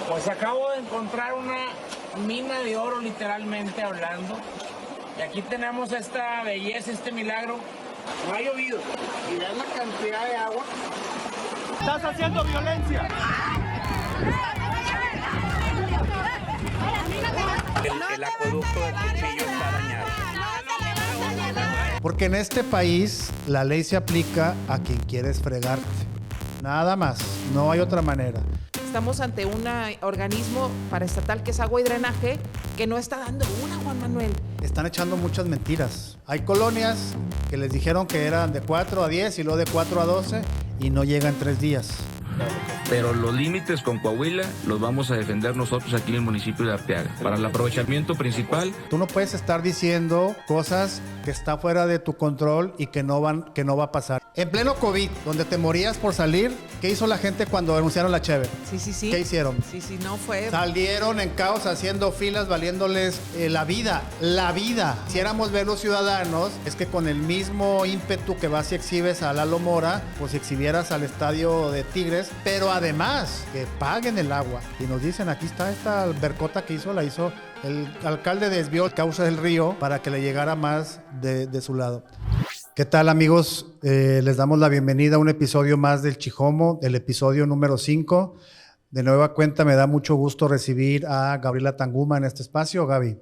Pues acabo de encontrar una mina de oro, literalmente hablando. Y aquí tenemos esta belleza, este milagro. No ha llovido. Y vean la cantidad de agua. ¡Estás haciendo violencia! El acueducto del Cuchillo está dañado. Porque en este país la ley se aplica a quien quieres fregarte. Nada más, no hay otra manera. Estamos ante un organismo paraestatal que es Agua y Drenaje que no está dando una, Juan Manuel. Están echando muchas mentiras. Hay colonias que les dijeron que eran de 4 a 10 y luego de 4 a 12 y no llegan 3 días. Pero los límites con Coahuila los vamos a defender nosotros aquí en el municipio de Arteaga. Para el aprovechamiento principal. Tú no puedes estar diciendo cosas que está fuera de tu control y que no va a pasar. En pleno COVID, donde te morías por salir, ¿qué hizo la gente cuando anunciaron la cheve? Sí. ¿Qué hicieron? Sí, no fue. Salieron en caos haciendo filas, valiéndoles la vida. Quisiéramos ver los ciudadanos, es que con el mismo ímpetu que vas y exhibes a Lalo Mora, pues exhibieras al estadio de Tigres, pero además que paguen el agua. Y nos dicen, aquí está esta albercota que la hizo el alcalde, desvió causa del río para que le llegara más de su lado. ¿Qué tal, amigos? Les damos la bienvenida a un episodio más del Chijomo, el episodio número 5. De nueva cuenta, me da mucho gusto recibir a Gabriela Tanguma en este espacio. Gaby.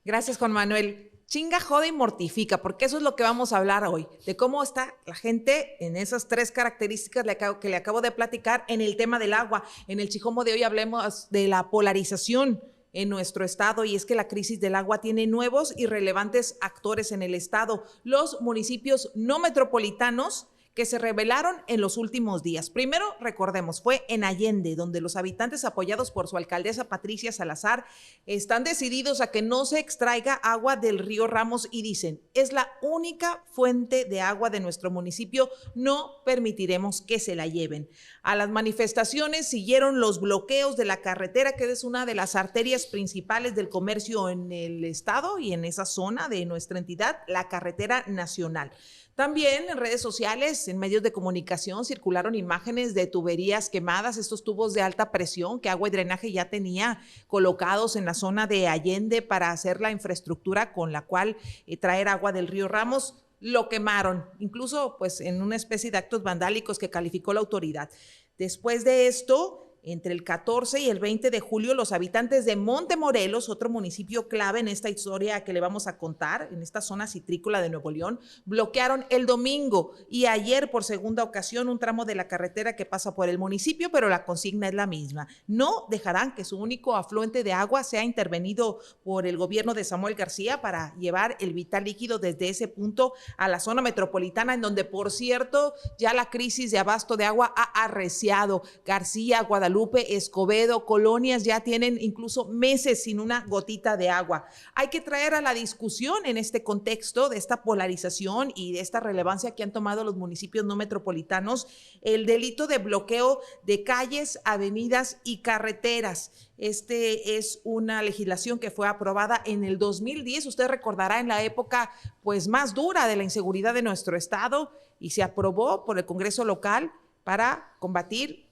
Gracias, Juan Manuel. Chinga, jode y mortifica, porque eso es lo que vamos a hablar hoy, de cómo está la gente en esas 3 características que le acabo de platicar en el tema del agua. En el Chijomo de hoy hablemos de la polarización en nuestro estado, y es que la crisis del agua tiene nuevos y relevantes actores en el estado, los municipios no metropolitanos que se rebelaron en los últimos días. Primero, recordemos, fue en Allende, donde los habitantes, apoyados por su alcaldesa Patricia Salazar, están decididos a que no se extraiga agua del río Ramos y dicen, es la única fuente de agua de nuestro municipio, no permitiremos que se la lleven. A las manifestaciones siguieron los bloqueos de la carretera, que es una de las arterias principales del comercio en el estado y en esa zona de nuestra entidad, la carretera nacional. También en redes sociales, en medios de comunicación, circularon imágenes de tuberías quemadas, estos tubos de alta presión que Agua y Drenaje ya tenía colocados en la zona de Allende para hacer la infraestructura con la cual traer agua del río Ramos. Lo quemaron, incluso pues en una especie de actos vandálicos que calificó la autoridad. Después de esto, entre el 14 y el 20 de julio, los habitantes de Montemorelos, otro municipio clave en esta historia que le vamos a contar, en esta zona citrícola de Nuevo León, bloquearon el domingo y ayer por segunda ocasión un tramo de la carretera que pasa por el municipio, pero la consigna es la misma. No dejarán que su único afluente de agua sea intervenido por el gobierno de Samuel García para llevar el vital líquido desde ese punto a la zona metropolitana, en donde, por cierto, ya la crisis de abasto de agua ha arreciado. García, Guadalupe, Escobedo, colonias ya tienen incluso meses sin una gotita de agua. Hay que traer a la discusión en este contexto de esta polarización y de esta relevancia que han tomado los municipios no metropolitanos el delito de bloqueo de calles, avenidas y carreteras. Este es una legislación que fue aprobada en el 2010, usted recordará, en la época pues más dura de la inseguridad de nuestro estado, y se aprobó por el Congreso local para combatir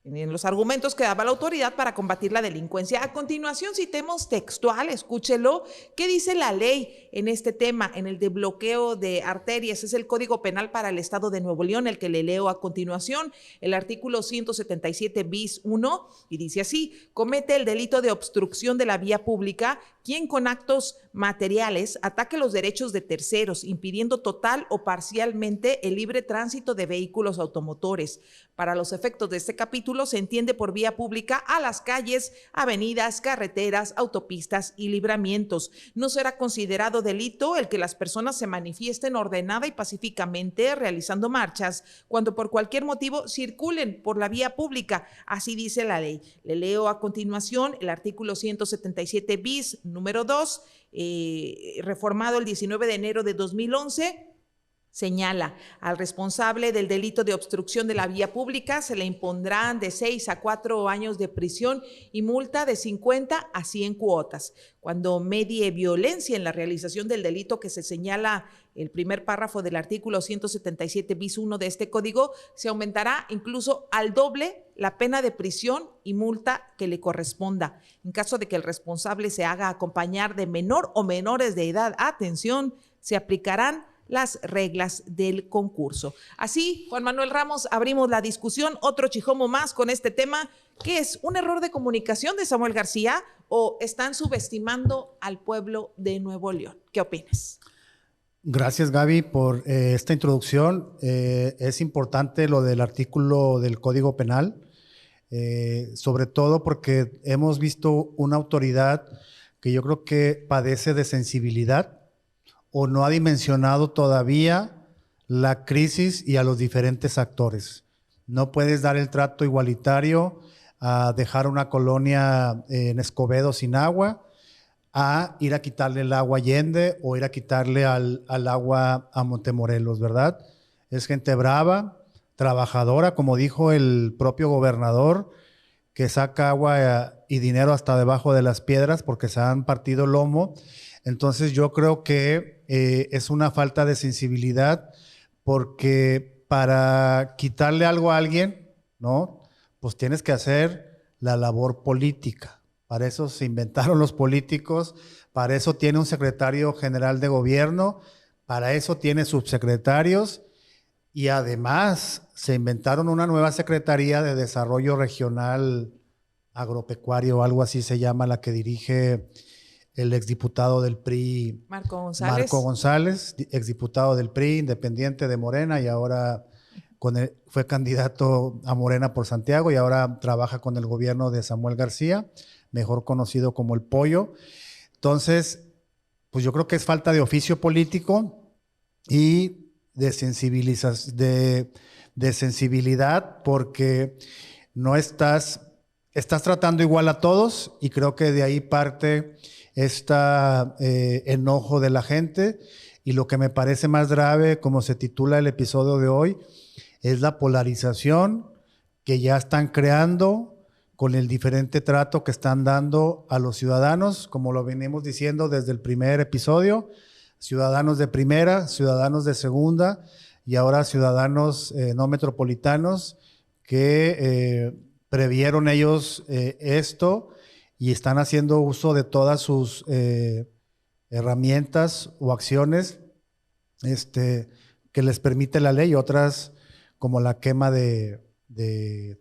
en los argumentos que daba la autoridad para combatir la delincuencia. A continuación, citemos textual, escúchelo, ¿qué dice la ley en este tema, en el de bloqueo de arterias? Es el Código Penal para el Estado de Nuevo León, el que le leo a continuación, el artículo 177 bis 1, y dice así: comete el delito de obstrucción de la vía pública quien con actos materiales ataque los derechos de terceros, impidiendo total o parcialmente el libre tránsito de vehículos automotores. Para los efectos de este capítulo se entiende por vía pública a las calles, avenidas, carreteras, autopistas y libramientos. No será considerado delito el que las personas se manifiesten ordenada y pacíficamente realizando marchas cuando por cualquier motivo circulen por la vía pública. Así dice la ley. Le leo a continuación el artículo 177 bis número 2, reformado el 19 de enero de 2011. Señala, al responsable del delito de obstrucción de la vía pública se le impondrán de 6 a 4 años de prisión y multa de 50 a 100 cuotas. Cuando medie violencia en la realización del delito que se señala el primer párrafo del artículo 177 bis 1 de este código, se aumentará incluso al doble la pena de prisión y multa que le corresponda. En caso de que el responsable se haga acompañar de menor o menores de edad, atención, se aplicarán las reglas del concurso. Así, Juan Manuel Ramos, abrimos la discusión, otro chijomo más con este tema. ¿Qué es? ¿Un error de comunicación de Samuel García o están subestimando al pueblo de Nuevo León? ¿Qué opinas? Gracias, Gaby, por esta introducción. Es importante lo del artículo del Código Penal, sobre todo porque hemos visto una autoridad que yo creo que padece de sensibilidad o no ha dimensionado todavía la crisis y a los diferentes actores. No puedes dar el trato igualitario a dejar una colonia en Escobedo sin agua, a ir a quitarle el agua a Allende o ir a quitarle al agua a Montemorelos, ¿verdad? Es gente brava, trabajadora, como dijo el propio gobernador, que saca agua y dinero hasta debajo de las piedras porque se han partido el lomo. Entonces yo creo que es una falta de sensibilidad porque para quitarle algo a alguien, ¿no? Pues tienes que hacer la labor política. Para eso se inventaron los políticos, para eso tiene un secretario general de gobierno, para eso tiene subsecretarios y además se inventaron una nueva Secretaría de Desarrollo Regional Agropecuario, algo así se llama, la que dirige el exdiputado del PRI, Marco González. Marco González, exdiputado del PRI, independiente de Morena y ahora fue candidato a Morena por Santiago y ahora trabaja con el gobierno de Samuel García, mejor conocido como el Pollo. Entonces, pues yo creo que es falta de oficio político y de sensibilidad porque no estás tratando igual a todos y creo que de ahí parte enojo de la gente y lo que me parece más grave, como se titula el episodio de hoy, es la polarización que ya están creando con el diferente trato que están dando a los ciudadanos, como lo venimos diciendo desde el primer episodio, ciudadanos de primera, ciudadanos de segunda y ahora ciudadanos no metropolitanos que previeron ellos esto y están haciendo uso de todas sus herramientas o acciones que les permite la ley, otras como la quema de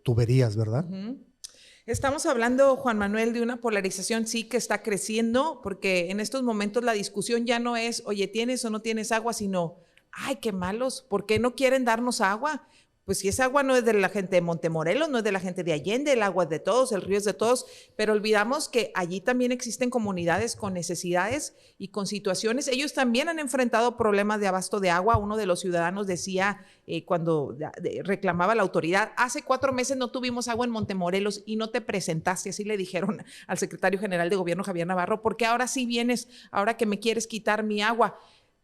tuberías, ¿verdad? Uh-huh. Estamos hablando, Juan Manuel, de una polarización sí que está creciendo, porque en estos momentos la discusión ya no es, oye, ¿tienes o no tienes agua? Sino, ay, qué malos, ¿por qué no quieren darnos agua? Pues si esa agua no es de la gente de Montemorelos, no es de la gente de Allende, el agua es de todos, el río es de todos, pero olvidamos que allí también existen comunidades con necesidades y con situaciones. Ellos también han enfrentado problemas de abasto de agua. Uno de los ciudadanos decía cuando reclamaba la autoridad, hace 4 meses no tuvimos agua en Montemorelos y no te presentaste, así le dijeron al secretario general de gobierno Javier Navarro, porque ahora sí vienes, ahora que me quieres quitar mi agua.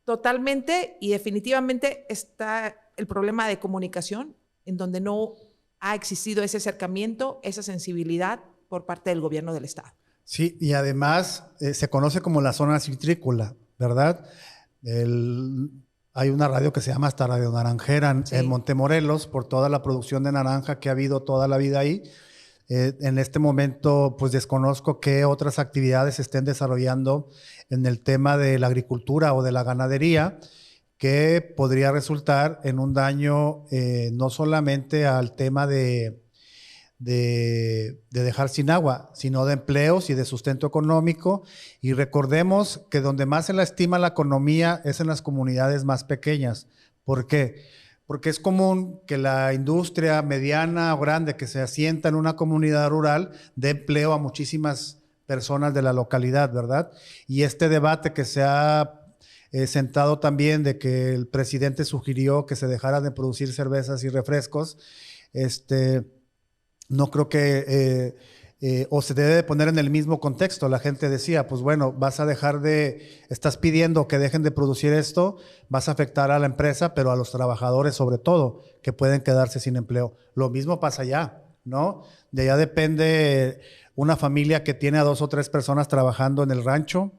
Totalmente y definitivamente está el problema de comunicación, en donde no ha existido ese acercamiento, esa sensibilidad por parte del gobierno del estado. Sí, y además se conoce como la zona citrícola, ¿verdad? Hay una radio que se llama hasta Radio Naranjera en Montemorelos, por toda la producción de naranja que ha habido toda la vida ahí. En este momento, pues desconozco qué otras actividades se estén desarrollando en el tema de la agricultura o de la ganadería, que podría resultar en un daño no solamente al tema de dejar sin agua, sino de empleos y de sustento económico. Y recordemos que donde más se la estima la economía es en las comunidades más pequeñas. ¿Por qué? Porque es común que la industria mediana o grande que se asienta en una comunidad rural dé empleo a muchísimas personas de la localidad, ¿verdad? Y este debate que se ha sentado también de que el presidente sugirió que se dejaran de producir cervezas y refrescos, no creo que o se debe de poner en el mismo contexto. La gente decía, pues bueno, estás pidiendo que dejen de producir esto, vas a afectar a la empresa, pero a los trabajadores sobre todo, que pueden quedarse sin empleo. Lo mismo pasa allá, ¿no? De allá depende una familia que tiene a 2 o 3 personas trabajando en el rancho,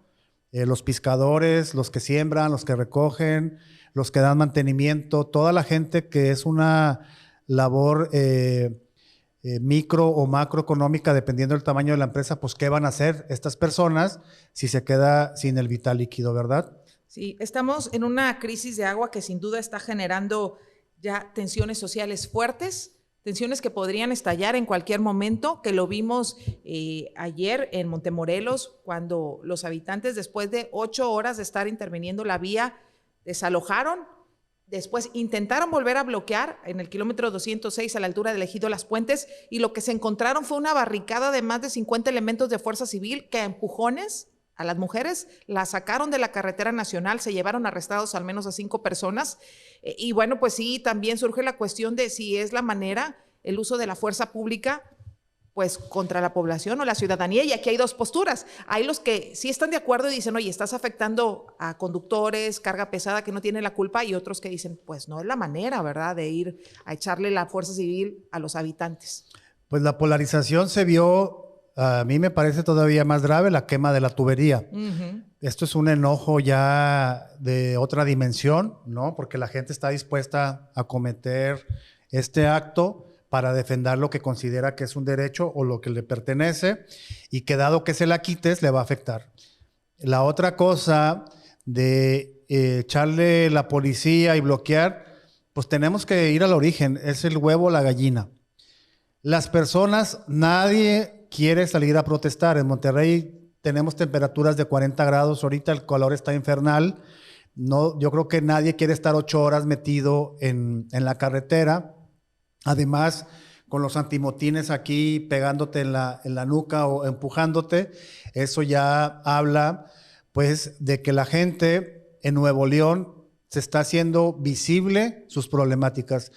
los pescadores, los que siembran, los que recogen, los que dan mantenimiento, toda la gente que es una labor micro o macroeconómica, dependiendo del tamaño de la empresa, pues ¿qué van a hacer estas personas si se queda sin el vital líquido, verdad? Sí, estamos en una crisis de agua que sin duda está generando ya tensiones sociales fuertes, tensiones que podrían estallar en cualquier momento, que lo vimos ayer en Montemorelos, cuando los habitantes, después de 8 horas de estar interviniendo la vía, desalojaron. Después intentaron volver a bloquear en el kilómetro 206 a la altura del Ejido Las Puentes, y lo que se encontraron fue una barricada de más de 50 elementos de fuerza civil que a empujones a las mujeres las sacaron de la carretera nacional, se llevaron arrestados al menos a 5 personas. Y bueno, pues sí, también surge la cuestión de si es la manera, el uso de la fuerza pública, pues contra la población o la ciudadanía, y aquí hay 2 posturas. Hay los que sí están de acuerdo y dicen, oye, estás afectando a conductores, carga pesada que no tiene la culpa, y otros que dicen, pues no es la manera, ¿verdad?, de ir a echarle la fuerza civil a los habitantes. Pues la polarización se vio, a mí me parece todavía más grave, la quema de la tubería. Esto es un enojo ya de otra dimensión, ¿no? Porque la gente está dispuesta a cometer este acto para defender lo que considera que es un derecho o lo que le pertenece, y que dado que se la quites, le va a afectar. La otra cosa de echarle la policía y bloquear, pues tenemos que ir al origen, es el huevo o la gallina. Las personas, nadie quiere salir a protestar. En Monterrey tenemos temperaturas de 40 grados, ahorita el calor está infernal. No, yo creo que nadie quiere estar 8 horas metido en la carretera. Además, con los antimotines aquí pegándote en la nuca o empujándote, eso ya habla pues de que la gente en Nuevo León se está haciendo visible sus problemáticas.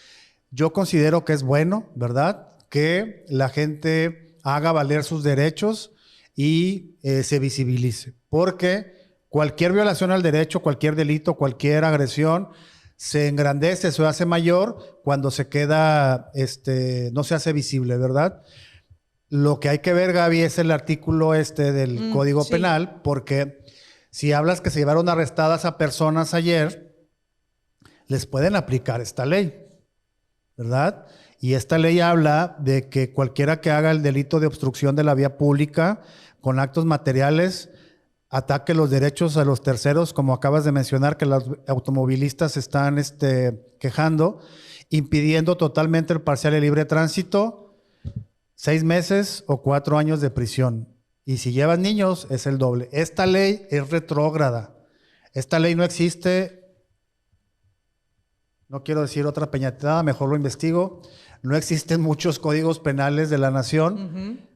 Yo considero que es bueno, ¿verdad?, que la gente haga valer sus derechos y se visibilice, porque cualquier violación al derecho, cualquier delito, cualquier agresión se engrandece, se hace mayor cuando se queda, no se hace visible, ¿verdad? Lo que hay que ver, Gaby, es el artículo del Código Penal, porque si hablas que se llevaron arrestadas a personas ayer, les pueden aplicar esta ley, ¿verdad? Y esta ley habla de que cualquiera que haga el delito de obstrucción de la vía pública con actos materiales, ataque los derechos a los terceros, como acabas de mencionar, que los automovilistas están quejando, impidiendo totalmente el parcial y libre tránsito, 6 meses o 4 años de prisión. Y si llevan niños, es el doble. Esta ley es retrógrada. Esta ley no existe, no quiero decir otra peñatada, mejor lo investigo. No existen muchos códigos penales de la nación,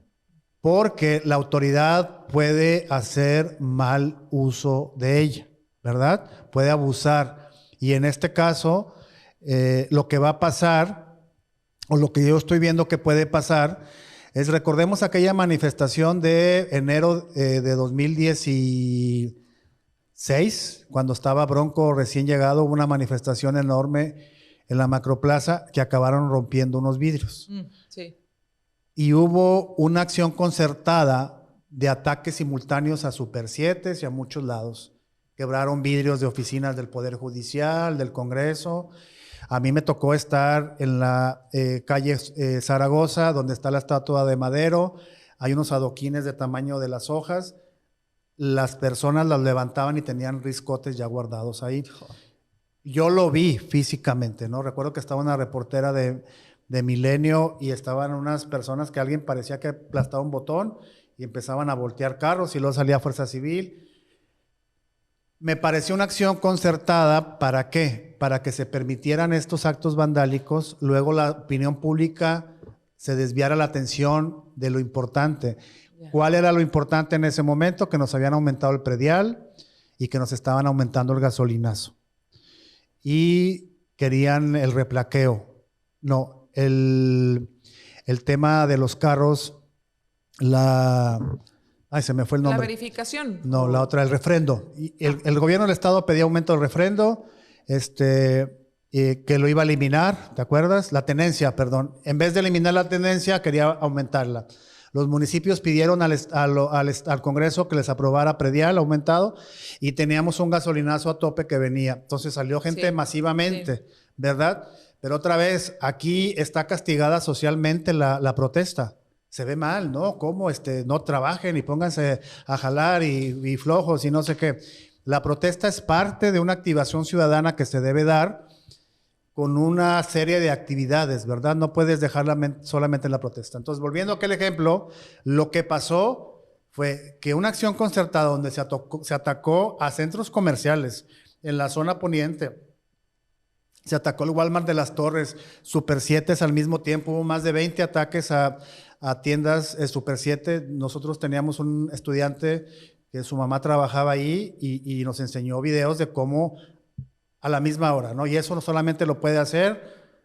porque la autoridad puede hacer mal uso de ella, ¿verdad? Puede abusar. Y en este caso, lo que va a pasar, o lo que yo estoy viendo que puede pasar, es, recordemos aquella manifestación de enero de 2016, cuando estaba Bronco recién llegado, hubo una manifestación enorme en la Macroplaza que acabaron rompiendo unos vidrios. Sí. Y hubo una acción concertada de ataques simultáneos a Super 7 y a muchos lados. Quebraron vidrios de oficinas del Poder Judicial, del Congreso. A mí me tocó estar en la calle Zaragoza, donde está la estatua de Madero. Hay unos adoquines de tamaño de las hojas. Las personas las levantaban y tenían riscotes ya guardados ahí. Yo lo vi físicamente, ¿no? Recuerdo que estaba una reportera de Milenio y estaban unas personas que alguien parecía que aplastaba un botón y empezaban a voltear carros, y luego salía Fuerza Civil. Me pareció una acción concertada. ¿Para qué? Para que se permitieran estos actos vandálicos, luego la opinión pública se desviara la atención de lo importante. ¿Cuál era lo importante en ese momento? Que nos habían aumentado el predial y que nos estaban aumentando el gasolinazo. Y querían el replaqueo. No, el tema de los carros Ay, se me fue el La nombre. verificación. No, la otra, el refrendo. Y el gobierno del estado pedía aumento del refrendo, que lo iba a eliminar, ¿te acuerdas? La tenencia, perdón. En vez de eliminar la tenencia, quería aumentarla. Los municipios pidieron al Congreso que les aprobara predial aumentado y teníamos un gasolinazo a tope que venía. Entonces salió gente masivamente, ¿verdad? Pero otra vez, aquí está castigada socialmente la protesta. Se ve mal, ¿no? ¿Cómo? No trabajen y pónganse a jalar y flojos y no sé qué. La protesta es parte de una activación ciudadana que se debe dar con una serie de actividades, ¿verdad? No puedes dejarla solamente en la protesta. Entonces, volviendo a aquel ejemplo, lo que pasó fue que una acción concertada donde se atacó a centros comerciales en la zona poniente, se atacó el Walmart de las Torres, Super 7 al mismo tiempo, hubo más de 20 ataques a tiendas Super 7. Nosotros teníamos un estudiante que su mamá trabajaba ahí y nos enseñó videos de cómo a la misma hora, ¿no? Y eso no solamente lo puede hacer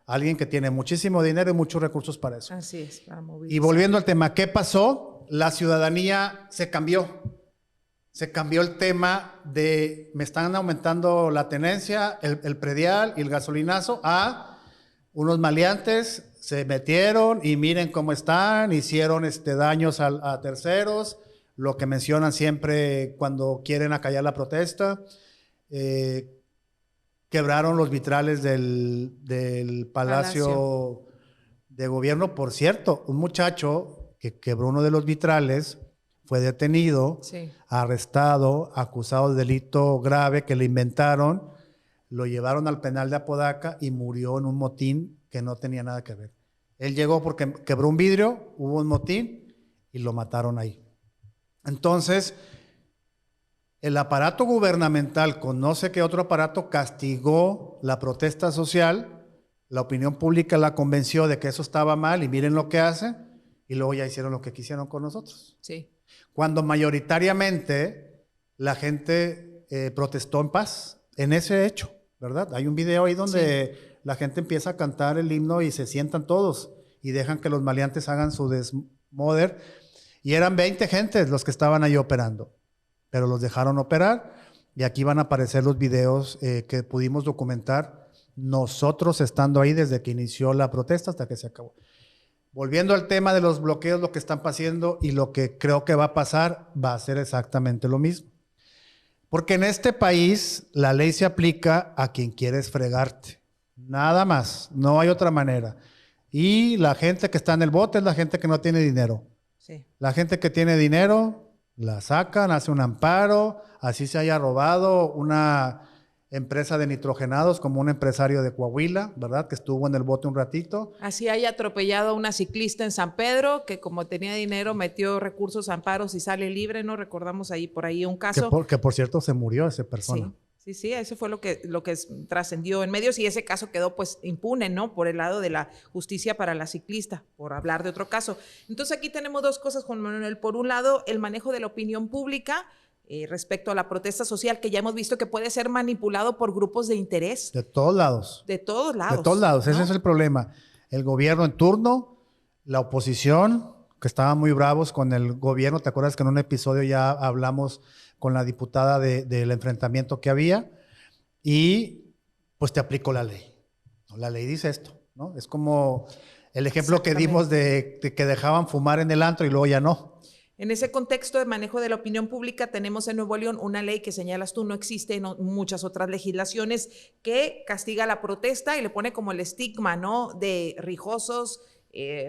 alguien que tiene muchísimo dinero y muchos recursos para eso. Así es, para movilizar. Y volviendo al tema, ¿qué pasó? La ciudadanía se cambió. Se cambió el tema de me están aumentando la tenencia, el predial y el gasolinazo a unos maleantes se metieron y miren cómo están, hicieron daños a terceros, lo que mencionan siempre cuando quieren acallar la protesta. Quebraron los vitrales del Palacio de Gobierno. Por cierto, un muchacho que quebró uno de los vitrales fue detenido, arrestado, acusado de delito grave que le inventaron, lo llevaron al penal de Apodaca y murió en un motín que no tenía nada que ver. Él llegó porque quebró un vidrio, hubo un motín y lo mataron ahí. Entonces, el aparato gubernamental con no sé qué otro aparato castigó la protesta social, la opinión pública la convenció de que eso estaba mal y miren lo que hacen, y luego ya hicieron lo que quisieron con nosotros. Sí. Cuando mayoritariamente la gente protestó en paz en ese hecho, ¿verdad? Hay un video ahí donde la gente empieza a cantar el himno y se sientan todos y dejan que los maleantes hagan su desmoder, y eran 20 gentes los que estaban ahí operando, pero los dejaron operar y aquí van a aparecer los videos que pudimos documentar nosotros estando ahí desde que inició la protesta hasta que se acabó. Volviendo al tema de los bloqueos, lo que están pasando y lo que creo que va a pasar va a ser exactamente lo mismo. Porque en este país la ley se aplica a quien quieres fregarte. Nada más, no hay otra manera. Y la gente que está en el bote es la gente que no tiene dinero. Sí. La gente que tiene dinero la sacan, hace un amparo, así se haya robado una empresa de nitrogenados como un empresario de Coahuila, ¿verdad? Que estuvo en el bote un ratito. Así haya atropellado a una ciclista en San Pedro, que como tenía dinero metió recursos, amparos y sale libre, ¿no? Recordamos ahí por ahí un caso. Que por cierto se murió esa persona. Sí, eso fue lo que trascendió en medios y ese caso quedó pues impune, ¿no? Por el lado de la justicia para la ciclista, por hablar de otro caso. Entonces aquí tenemos dos cosas, Juan Manuel. Por un lado, el manejo de la opinión pública respecto a la protesta social, que ya hemos visto que puede ser manipulado por grupos de interés. De todos lados. De todos lados. De todos lados, ¿no? Ese es el problema. El gobierno en turno, la oposición, que estaban muy bravos con el gobierno. ¿Te acuerdas que en un episodio ya hablamos con la diputada del enfrentamiento que había? Y pues te aplicó la ley. La ley dice esto, ¿no? Es como el ejemplo que dimos de que dejaban fumar en el antro y luego ya no. En ese contexto de manejo de la opinión pública tenemos en Nuevo León una ley que señalas tú, no existe en muchas otras legislaciones, que castiga la protesta y le pone como el estigma, ¿no? De rijosos,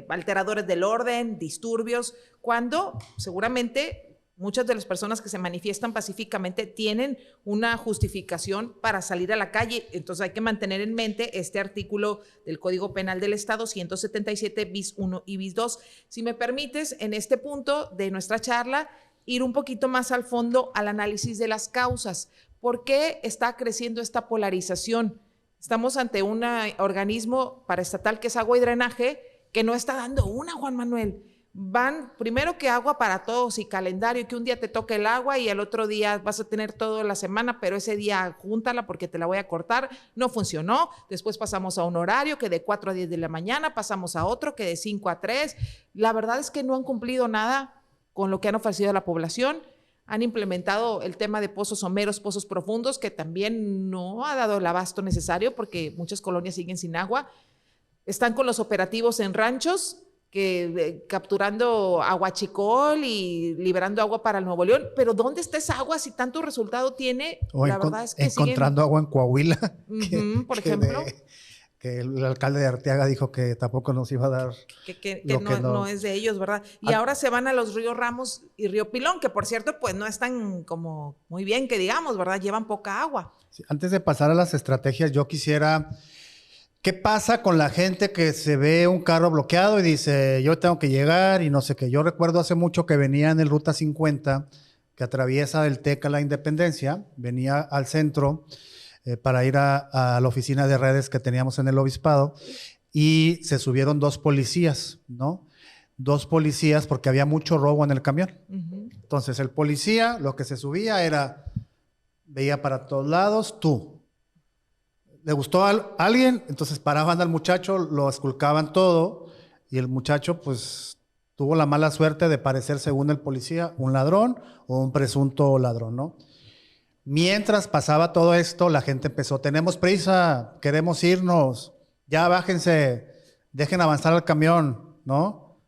alteradores del orden, disturbios, cuando seguramente muchas de las personas que se manifiestan pacíficamente tienen una justificación para salir a la calle. Entonces hay que mantener en mente este artículo del Código Penal del Estado, 177 bis 1 y bis 2. Si me permites, en este punto de nuestra charla, ir un poquito más al fondo al análisis de las causas. ¿Por qué está creciendo esta polarización? Estamos ante un organismo paraestatal que es Agua y Drenaje que no está dando una, Juan Manuel. van primero que agua para todos y calendario, que un día te toque el agua y el otro día vas a tener toda la semana, pero ese día júntala porque te la voy a cortar. No funcionó. Después pasamos a un horario que de 4 a 10 de la mañana, pasamos a otro que de 5 a 3. La verdad es que no han cumplido nada con lo que han ofrecido a la población. Han implementado el tema de pozos someros, pozos profundos, que también no ha dado el abasto necesario porque muchas colonias siguen sin agua. Están con los operativos en ranchos, capturando aguachicol y liberando agua para el Nuevo León. Pero ¿dónde está esa agua si tanto resultado tiene? La verdad es que encontrando agua en Coahuila. Por ejemplo. Que el alcalde de Arteaga dijo que tampoco nos iba a dar. Que no es de ellos, ¿verdad? Y ahora se van a los ríos Ramos y Río Pilón, que por cierto, pues no están como muy bien, que digamos, ¿verdad? Llevan poca agua. Sí, antes de pasar a las estrategias, yo quisiera... ¿Qué pasa con la gente que se ve un carro bloqueado y dice, yo tengo que llegar y no sé qué? Yo recuerdo hace mucho que venía en el Ruta 50, que atraviesa del TEC a la Independencia, venía al centro para ir a la oficina de redes que teníamos en el obispado y se subieron 2 policías, ¿no? 2 policías porque había mucho robo en el camión. Entonces el policía lo que se subía era, veía para todos lados, tú. Le gustó a alguien, entonces paraban al muchacho, lo esculcaban todo y el muchacho pues tuvo la mala suerte de parecer, según el policía, un ladrón o un presunto ladrón, ¿no? Mientras pasaba todo esto, la gente empezó, tenemos prisa, queremos irnos, ya bájense, dejen avanzar el camión, ¿no?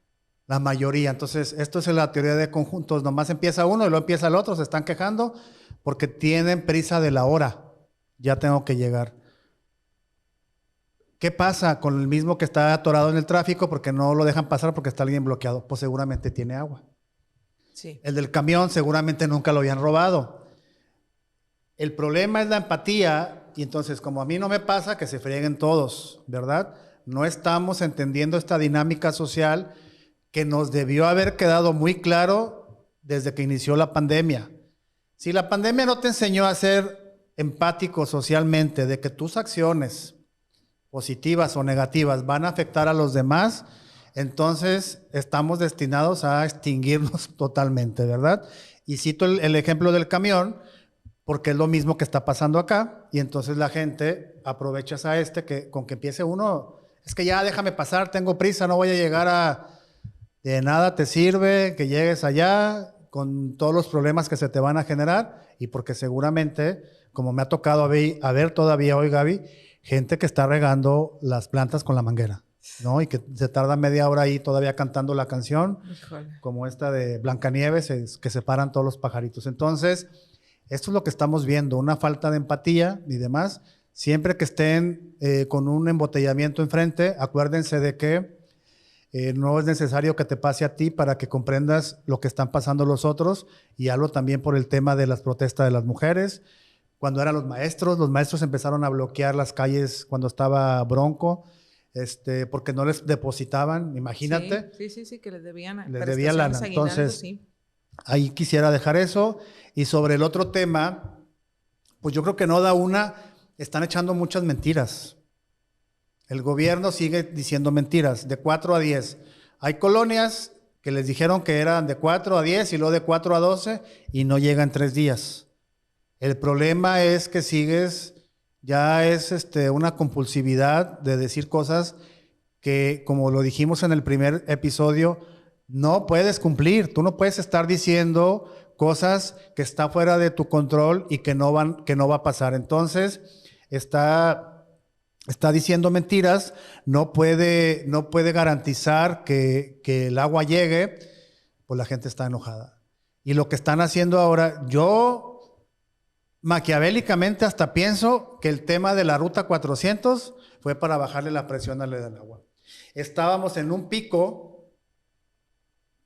La mayoría. Entonces, esto es la teoría de conjuntos, nomás empieza uno y luego empieza el otro, se están quejando porque tienen prisa de la hora, ya tengo que llegar. ¿Qué pasa con el mismo que está atorado en el tráfico porque no lo dejan pasar porque está alguien bloqueado? Pues seguramente tiene agua. Sí. El del camión seguramente nunca lo habían robado. El problema es la empatía y entonces como a mí no me pasa, que se frieguen todos, ¿verdad? No estamos entendiendo esta dinámica social que nos debió haber quedado muy claro desde que inició la pandemia. Si la pandemia no te enseñó a ser empático socialmente, de que tus acciones positivas o negativas van a afectar a los demás, entonces estamos destinados a extinguirnos totalmente, ¿verdad? Y cito el ejemplo del camión, porque es lo mismo que está pasando acá, y entonces la gente aprovecha que con que empiece uno, es que ya déjame pasar, tengo prisa, no voy a llegar a... De nada te sirve que llegues allá con todos los problemas que se te van a generar, y porque seguramente, como me ha tocado a ver todavía hoy, Gaby, gente que está regando las plantas con la manguera, ¿no? Y que se tarda media hora ahí todavía cantando la canción, como esta de Blancanieves, que se paran todos los pajaritos. Entonces, esto es lo que estamos viendo, una falta de empatía y demás. Siempre que estén con un embotellamiento enfrente, acuérdense de que no es necesario que te pase a ti para que comprendas lo que están pasando los otros, y hablo también por el tema de las protestas de las mujeres. Cuando eran los maestros empezaron a bloquear las calles cuando estaba Bronco, porque no les depositaban, imagínate. Sí, que les debían lana. Entonces, sí. Ahí quisiera dejar eso. Y sobre el otro tema, pues yo creo que no da una, están echando muchas mentiras. El gobierno sigue diciendo mentiras, de 4 a 10. Hay colonias que les dijeron que eran de 4 a 10 y luego de 4 a 12 y no llegan 3 días. El problema es que ya es una compulsividad de decir cosas que, como lo dijimos en el primer episodio, no puedes cumplir. Tú no puedes estar diciendo cosas que están fuera de tu control y que no va a pasar. Entonces, está diciendo mentiras, no puede garantizar que el agua llegue, pues la gente está enojada. Y lo que están haciendo ahora, yo maquiavélicamente hasta pienso que el tema de la Ruta 400 fue para bajarle la presión al agua. Estábamos en un pico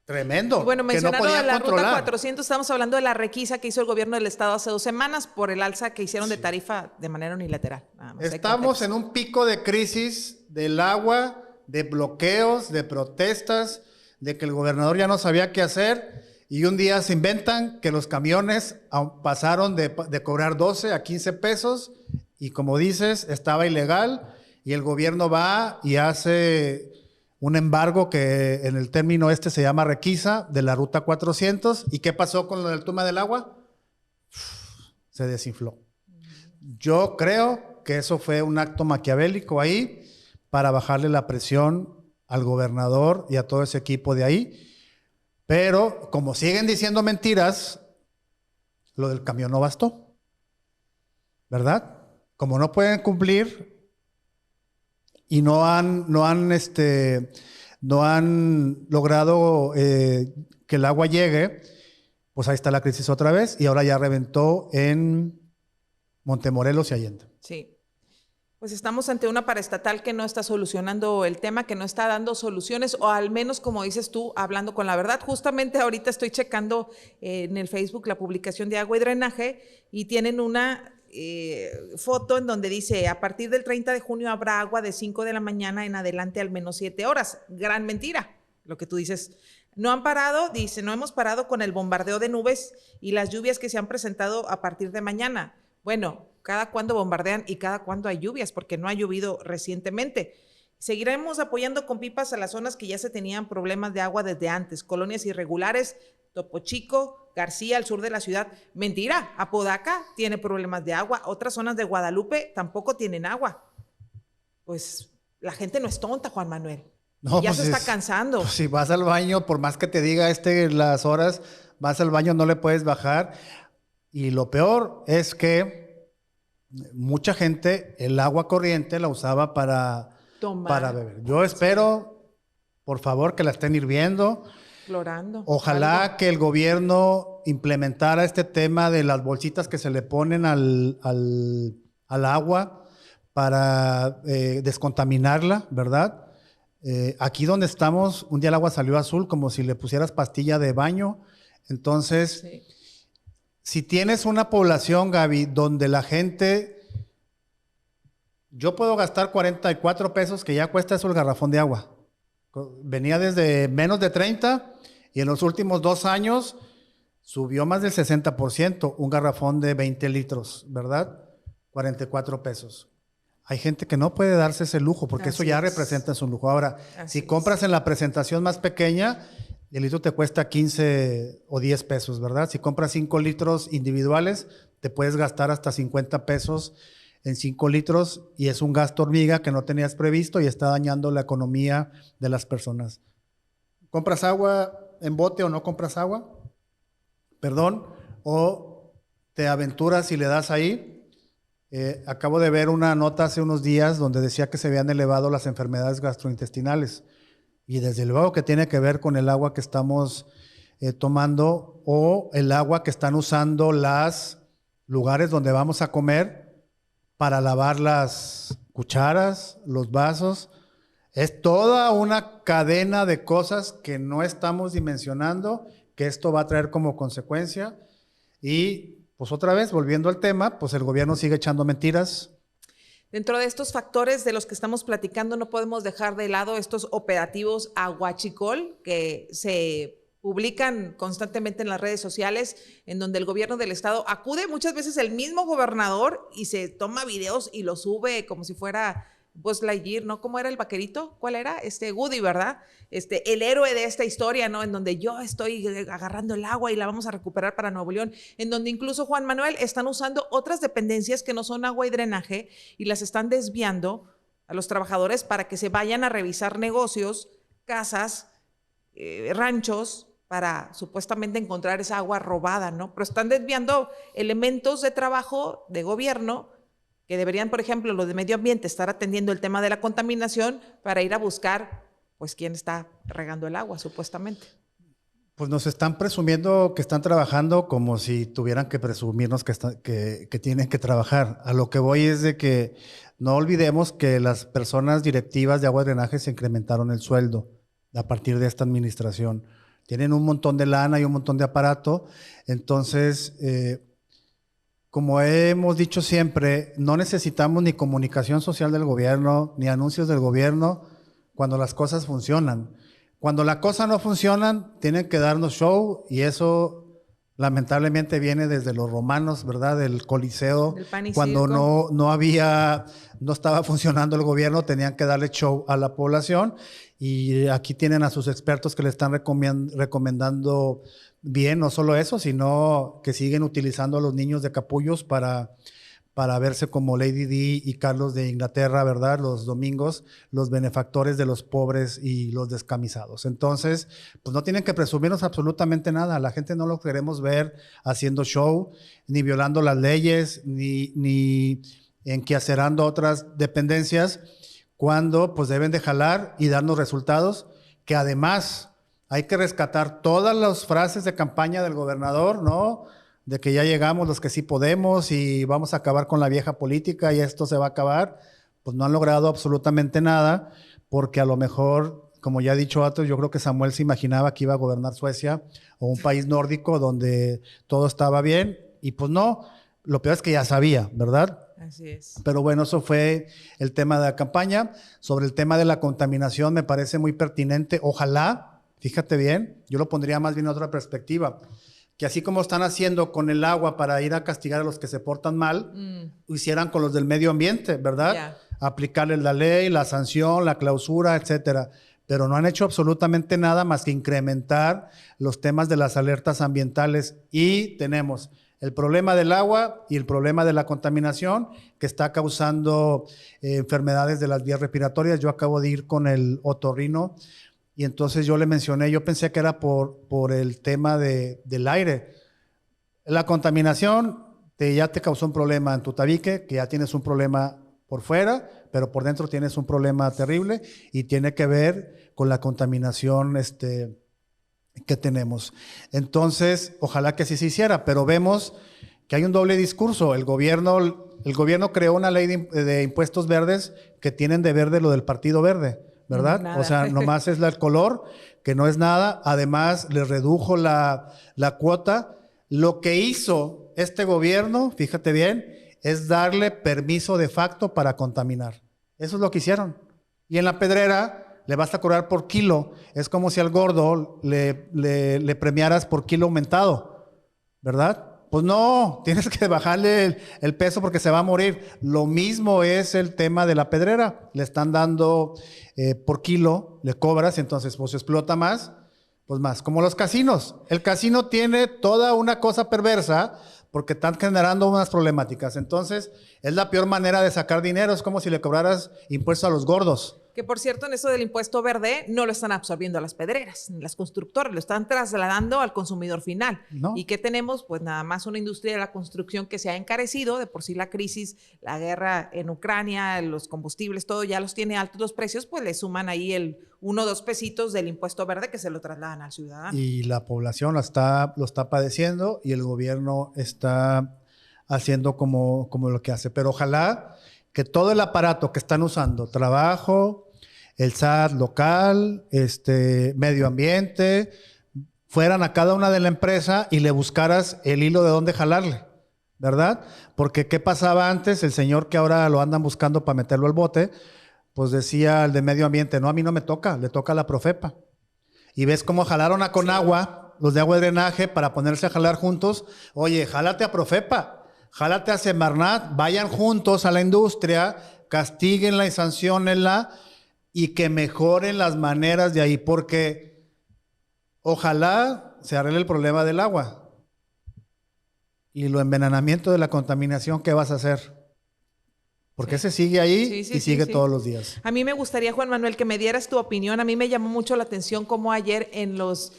tremendo. Y bueno, mencionando que no de la controlar. Ruta 400, estamos hablando de la requisa que hizo el gobierno del estado hace 2 semanas por el alza que hicieron de tarifa de manera unilateral. Estamos en un pico de crisis del agua, de bloqueos, de protestas, de que el gobernador ya no sabía qué hacer. Y un día se inventan que los camiones pasaron de cobrar 12 a 15 pesos y, como dices, estaba ilegal, y el gobierno va y hace un embargo que en el término se llama requisa de la ruta 400. ¿Y qué pasó con lo del Tuma del Agua? Se desinfló. Yo creo que eso fue un acto maquiavélico ahí para bajarle la presión al gobernador y a todo ese equipo de ahí. Pero como siguen diciendo mentiras, lo del camión no bastó, ¿verdad? Como no pueden cumplir y no han logrado que el agua llegue, pues ahí está la crisis otra vez y ahora ya reventó en Montemorelos y Allende. Sí. Pues estamos ante una paraestatal que no está solucionando el tema, que no está dando soluciones, o al menos, como dices tú, hablando con la verdad. Justamente ahorita estoy checando en el Facebook la publicación de Agua y Drenaje y tienen una foto en donde dice: a partir del 30 de junio habrá agua de 5 de la mañana en adelante al menos 7 horas. Gran mentira, lo que tú dices. No han parado, dice, no hemos parado con el bombardeo de nubes y las lluvias que se han presentado a partir de mañana. Bueno, cada cuándo bombardean y cada cuándo hay lluvias, porque no ha llovido recientemente. Seguiremos apoyando con pipas a las zonas que ya se tenían problemas de agua desde antes, colonias irregulares, Topo Chico, García, al sur de la ciudad. Mentira, Apodaca tiene problemas de agua, otras zonas de Guadalupe tampoco tienen agua. Pues la gente no es tonta, Juan Manuel. No, ya pues se está cansando. Pues si vas al baño, por más que te diga las horas, vas al baño, no le puedes bajar. Y lo peor es que mucha gente el agua corriente la usaba para beber. Yo espero, por favor, que la estén hirviendo. Explorando. Ojalá que el gobierno implementara este tema de las bolsitas que se le ponen al agua para descontaminarla, ¿verdad? Aquí donde estamos, un día el agua salió azul como si le pusieras pastilla de baño. Entonces, sí. Si tienes una población, Gaby, donde la gente... Yo puedo gastar 44 pesos, que ya cuesta eso el garrafón de agua. Venía desde menos de 30 y en los últimos 2 años subió más del 60%, un garrafón de 20 litros, ¿verdad? 44 pesos. Hay gente que no puede darse ese lujo porque eso ya representa su lujo. Ahora, si compras en la presentación más pequeña, el litro te cuesta 15 o 10 pesos, ¿verdad? Si compras 5 litros individuales, te puedes gastar hasta 50 pesos en 5 litros y es un gasto hormiga que no tenías previsto y está dañando la economía de las personas. ¿Compras agua en bote o no compras agua? Perdón, o te aventuras y le das ahí. Acabo de ver una nota hace unos días donde decía que se habían elevado las enfermedades gastrointestinales y desde luego que tiene que ver con el agua que estamos tomando o el agua que están usando los lugares donde vamos a comer para lavar las cucharas, los vasos. Es toda una cadena de cosas que no estamos dimensionando, que esto va a traer como consecuencia. Y pues otra vez, volviendo al tema, pues el gobierno sigue echando mentiras. Dentro de estos factores de los que estamos platicando, no podemos dejar de lado estos operativos a huachicol que se publican constantemente en las redes sociales, en donde el gobierno del estado acude muchas veces el mismo gobernador y se toma videos y lo sube como si fuera Buzz Lightyear, ¿no? ¿Cómo era el vaquerito? ¿Cuál era? Woody, ¿verdad? El héroe de esta historia, ¿no? En donde yo estoy agarrando el agua y la vamos a recuperar para Nuevo León, en donde incluso, Juan Manuel, están usando otras dependencias que no son agua y drenaje y las están desviando a los trabajadores para que se vayan a revisar negocios, casas, ranchos, para supuestamente encontrar esa agua robada, ¿no? Pero están desviando elementos de trabajo de gobierno que deberían, por ejemplo, los de medio ambiente, estar atendiendo el tema de la contaminación para ir a buscar, pues, quién está regando el agua, supuestamente. Pues nos están presumiendo que están trabajando como si tuvieran que presumirnos que tienen que trabajar. A lo que voy es de que no olvidemos que las personas directivas de agua y drenaje se incrementaron el sueldo a partir de esta administración. Tienen un montón de lana y un montón de aparato. Entonces, como hemos dicho siempre, no necesitamos ni comunicación social del gobierno, ni anuncios del gobierno cuando las cosas funcionan. Cuando las cosas no funcionan, tienen que darnos show y eso Lamentablemente viene desde los romanos, ¿verdad? Del Coliseo, Del pan y cuando circo. no estaba funcionando el gobierno, tenían que darle show a la población, y aquí tienen a sus expertos que le están recomendando bien, no solo eso, sino que siguen utilizando a los niños de capullos para verse como Lady Di y Carlos de Inglaterra, ¿verdad? Los domingos, los benefactores de los pobres y los descamisados. Entonces, pues no tienen que presumirnos absolutamente nada. La gente no lo queremos ver haciendo show, ni violando las leyes, ni enquiacerando otras dependencias, cuando pues deben de jalar y darnos resultados, que además hay que rescatar todas las frases de campaña del gobernador, ¿no? De que ya llegamos los que sí podemos y vamos a acabar con la vieja política y esto se va a acabar. Pues no han logrado absolutamente nada, porque a lo mejor, como ya he dicho antes, yo creo que Samuel se imaginaba que iba a gobernar Suecia o un país nórdico donde todo estaba bien, y pues no, lo peor es que ya sabía, ¿verdad? Así es. Pero bueno, eso fue el tema de la campaña. Sobre el tema de la contaminación me parece muy pertinente. Ojalá, fíjate bien, yo lo pondría más bien en otra perspectiva, que así como están haciendo con el agua para ir a castigar a los que se portan mal, hicieran con los del medio ambiente, ¿verdad? Ya. Aplicarles la ley, la sanción, la clausura, etcétera. Pero no han hecho absolutamente nada más que incrementar los temas de las alertas ambientales, y tenemos el problema del agua y el problema de la contaminación, que está causando enfermedades de las vías respiratorias. Yo acabo de ir con el otorrino, y entonces yo le mencioné, yo pensé que era por el tema del aire. La contaminación ya te causó un problema en tu tabique, que ya tienes un problema por fuera, pero por dentro tienes un problema terrible, y tiene que ver con la contaminación que tenemos. Entonces, ojalá que así se hiciera, pero vemos que hay un doble discurso. El gobierno creó una ley de impuestos verdes que tienen de verde lo del Partido Verde, ¿verdad? Nada. O sea, nomás es el color, que no es nada. Además, le redujo la cuota. Lo que hizo este gobierno, fíjate bien, es darle permiso de facto para contaminar. Eso es lo que hicieron. Y en la Pedrera le vas a cobrar por kilo. Es como si al gordo le premiaras por kilo aumentado, ¿verdad? Pues no, tienes que bajarle el peso porque se va a morir. Lo mismo es el tema de la Pedrera. Le están dando por kilo, le cobras, entonces pues explota más, pues más. Como los casinos. El casino tiene toda una cosa perversa porque están generando unas problemáticas. Entonces, es la peor manera de sacar dinero. Es como si le cobraras impuestos a los gordos. Que por cierto, en eso del impuesto verde no lo están absorbiendo las pedreras, ni las constructoras, lo están trasladando al consumidor final. No. ¿Y qué tenemos? Pues nada más una industria de la construcción que se ha encarecido. De por sí la crisis, la guerra en Ucrania, los combustibles, todo ya los tiene altos los precios, pues le suman ahí el 1 o 2 pesitos del impuesto verde que se lo trasladan al ciudadano. Y la población lo está padeciendo, y el gobierno está haciendo como lo que hace. Pero ojalá que todo el aparato que están usando, trabajo, el SAT local, medio ambiente, fueran a cada una de la empresa y le buscaras el hilo de dónde jalarle, ¿verdad? Porque ¿qué pasaba antes? El señor que ahora lo andan buscando para meterlo al bote, pues decía el de medio ambiente, no, a mí no me toca, le toca a la Profepa. Y ves cómo jalaron a Conagua, los de agua y drenaje, para ponerse a jalar juntos. Oye, jálate a Profepa, jálate a Semarnat, vayan juntos a la industria, castíguenla y sanciónenla, y que mejoren las maneras de ahí, porque ojalá se arregle el problema del agua. Y lo envenenamiento de la contaminación, ¿qué vas a hacer? Porque ese sigue ahí y sigue todos los días. A mí me gustaría, Juan Manuel, que me dieras tu opinión. A mí me llamó mucho la atención cómo ayer en los...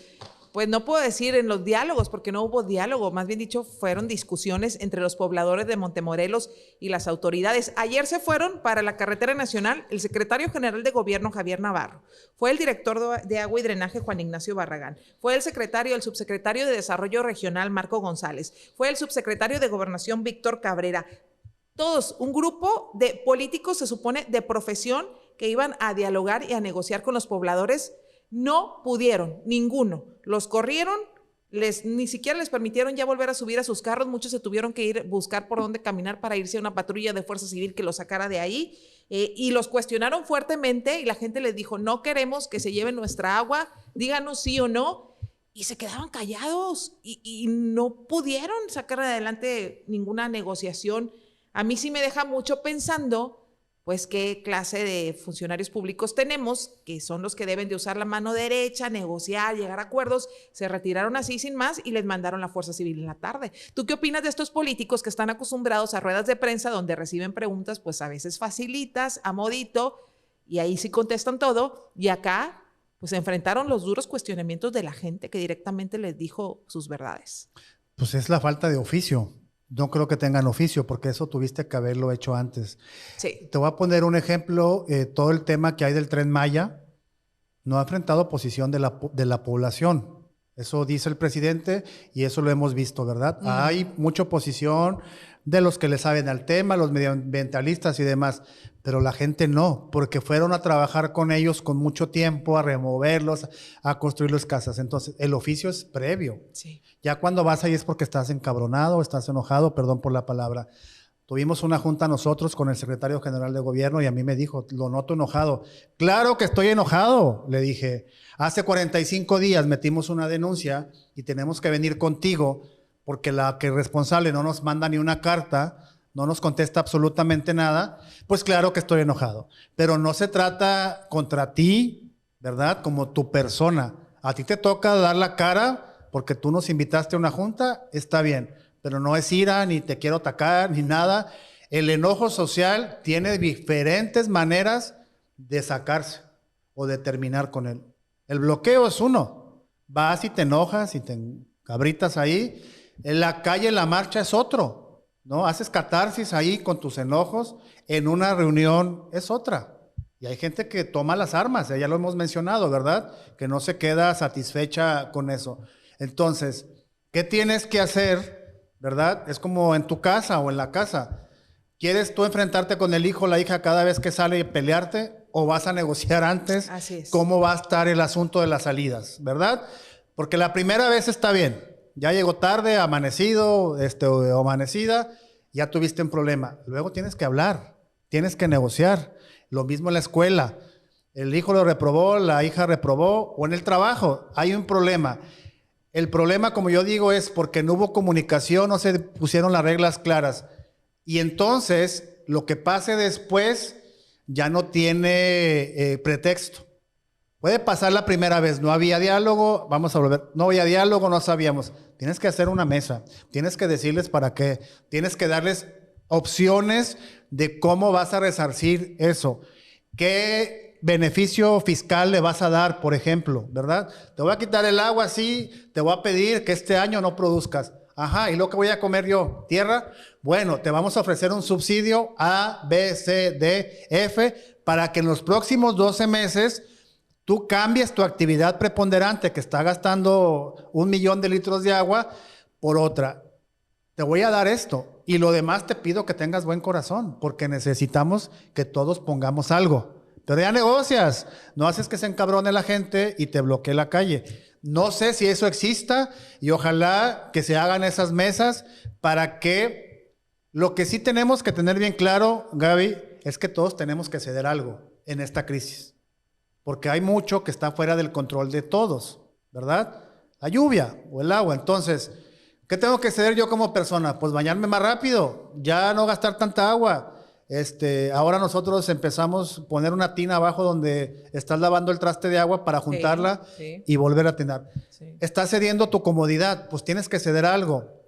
Pues no puedo decir en los diálogos, porque no hubo diálogo, más bien dicho, fueron discusiones entre los pobladores de Montemorelos y las autoridades. Ayer se fueron para la carretera nacional el secretario general de gobierno, Javier Navarro, fue el director de agua y drenaje, Juan Ignacio Barragán, fue el subsecretario de desarrollo regional, Marco González, fue el subsecretario de gobernación, Víctor Cabrera. Todos, un grupo de políticos, se supone, de profesión, que iban a dialogar y a negociar con los pobladores. No pudieron, ninguno. Los corrieron, ni siquiera les permitieron ya volver a subir a sus carros. Muchos se tuvieron que ir a buscar por dónde caminar para irse a una patrulla de Fuerza Civil que los sacara de ahí. Y los cuestionaron fuertemente, y la gente les dijo, no queremos que se lleven nuestra agua, díganos sí o no. y se quedaban callados y no pudieron sacar adelante ninguna negociación. A mí sí me deja mucho pensando, pues, qué clase de funcionarios públicos tenemos, que son los que deben de usar la mano derecha, negociar, llegar a acuerdos. Se retiraron así sin más y les mandaron la Fuerza Civil en la tarde. ¿Tú qué opinas de estos políticos que están acostumbrados a ruedas de prensa donde reciben preguntas, pues a veces facilitas, a modito, y ahí sí contestan todo, y acá pues enfrentaron los duros cuestionamientos de la gente que directamente les dijo sus verdades? Pues es la falta de oficio. No creo que tengan oficio, porque eso tuviste que haberlo hecho antes. Sí. Te voy a poner un ejemplo. Todo el tema que hay del Tren Maya no ha enfrentado oposición de la población. Eso dice el presidente y eso lo hemos visto, ¿verdad? Hay mucha oposición de los que le saben al tema, los medioambientalistas y demás, pero la gente no, porque fueron a trabajar con ellos con mucho tiempo, a removerlos, a construirles casas. Entonces, el oficio es previo. Sí. Ya cuando vas ahí es porque estás encabronado, estás enojado, perdón por la palabra. Tuvimos una junta nosotros con el secretario general de gobierno y a mí me dijo, lo noto enojado. Claro que estoy enojado, le dije. Hace 45 días metimos una denuncia y tenemos que venir contigo porque la que es responsable no nos manda ni una carta, no nos contesta absolutamente nada. Pues claro que estoy enojado. Pero no se trata contra ti, ¿verdad? Como tu persona. A ti te toca dar la cara porque tú nos invitaste a una junta, está bien. Pero no es ira, ni te quiero atacar, ni nada. El enojo social tiene diferentes maneras de sacarse o de terminar con él. El bloqueo es uno. Vas y te enojas y te cabritas ahí. En la calle, la marcha es otro, ¿no? Haces catarsis ahí con tus enojos. En una reunión es otra. Y hay gente que toma las armas, ya lo hemos mencionado, ¿verdad? Que no se queda satisfecha con eso. Entonces, ¿qué tienes que hacer? ¿Verdad? Es como en tu casa o en la casa. ¿Quieres tú enfrentarte con el hijo o la hija cada vez que sale y pelearte? ¿O vas a negociar antes? Así es. ¿Cómo va a estar el asunto de las salidas? ¿Verdad? Porque la primera vez está bien. Ya llegó tarde, amanecido, o amanecida, ya tuviste un problema. Luego tienes que hablar, tienes que negociar. Lo mismo en la escuela. El hijo lo reprobó, la hija reprobó, o en el trabajo. Hay un problema. El problema, como yo digo, es porque no hubo comunicación, no se pusieron las reglas claras. Y entonces, lo que pase después ya no tiene pretexto. Puede pasar la primera vez, no había diálogo, vamos a volver, no había diálogo, no sabíamos. Tienes que hacer una mesa, tienes que decirles para qué, tienes que darles opciones de cómo vas a resarcir eso. ¿Qué beneficio fiscal le vas a dar, por ejemplo, verdad? Te voy a quitar el agua, sí, te voy a pedir que este año no produzcas. Ajá, ¿y lo que voy a comer yo? ¿Tierra? Bueno, te vamos a ofrecer un subsidio A, B, C, D, F, para que en los próximos 12 meses tú cambies tu actividad preponderante que está gastando 1 millón de litros de agua por otra. Te voy a dar esto y lo demás te pido que tengas buen corazón porque necesitamos que todos pongamos algo. Pero ya negocias, no haces que se encabrone la gente y te bloquee la calle. No sé si eso exista y ojalá que se hagan esas mesas para que lo que sí tenemos que tener bien claro, Gaby, es que todos tenemos que ceder algo en esta crisis. Porque hay mucho que está fuera del control de todos, ¿verdad? La lluvia o el agua. Entonces, ¿qué tengo que ceder yo como persona? Pues bañarme más rápido, ya no gastar tanta agua. Ahora nosotros empezamos a poner una tina abajo donde estás lavando el traste de agua para juntarla y volver a tinar. Sí. Estás cediendo tu comodidad, pues tienes que ceder algo.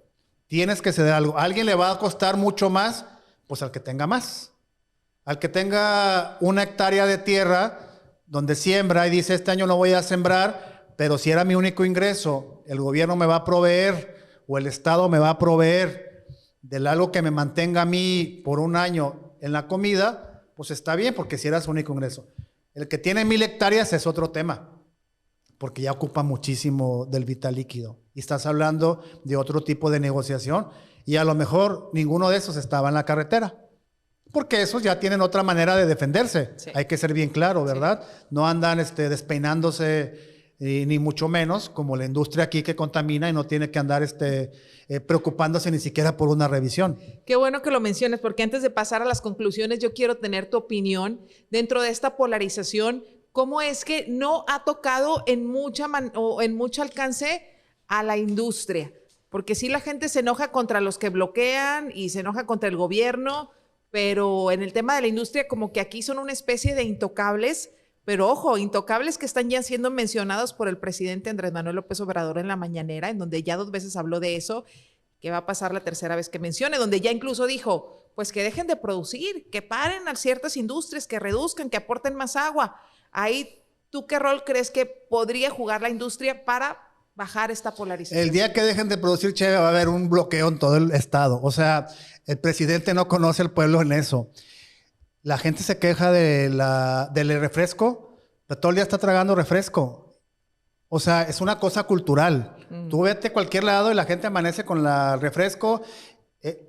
Tienes que ceder algo. ¿A alguien le va a costar mucho más? Pues al que tenga más. Al que tenga 1 hectárea de tierra donde siembra y dice, este año no voy a sembrar, pero si era mi único ingreso, el gobierno me va a proveer o el Estado me va a proveer del algo que me mantenga a mí por 1 año en la comida, pues está bien, porque si era su único ingreso. El que tiene 1000 hectáreas es otro tema, porque ya ocupa muchísimo del vital líquido. Y estás hablando de otro tipo de negociación y a lo mejor ninguno de esos estaba en la carretera. Porque esos ya tienen otra manera de defenderse. Sí. Hay que ser bien claro, ¿verdad? Sí. No andan despeinándose ni mucho menos como la industria aquí que contamina y no tiene que andar preocupándose ni siquiera por una revisión. Qué bueno que lo menciones, porque antes de pasar a las conclusiones, yo quiero tener tu opinión dentro de esta polarización. ¿Cómo es que no ha tocado en mucho alcance a la industria, porque sí la gente se enoja contra los que bloquean y se enoja contra el gobierno, pero en el tema de la industria como que aquí son una especie de intocables, pero ojo, intocables que están ya siendo mencionados por el presidente Andrés Manuel López Obrador en la mañanera, en donde ya 2 veces habló de eso, que va a pasar la tercera vez que mencione, donde ya incluso dijo, pues que dejen de producir, que paren a ciertas industrias, que reduzcan, que aporten más agua. Ahí, ¿tú qué rol crees que podría jugar la industria para bajar esta polarización? El día que dejen de producir cheve va a haber un bloqueo en todo el estado. O sea, el presidente no conoce al pueblo en eso. La gente se queja del refresco, pero todo el día está tragando refresco. O sea, es una cosa cultural. Tú vete a cualquier lado y la gente amanece con el refresco.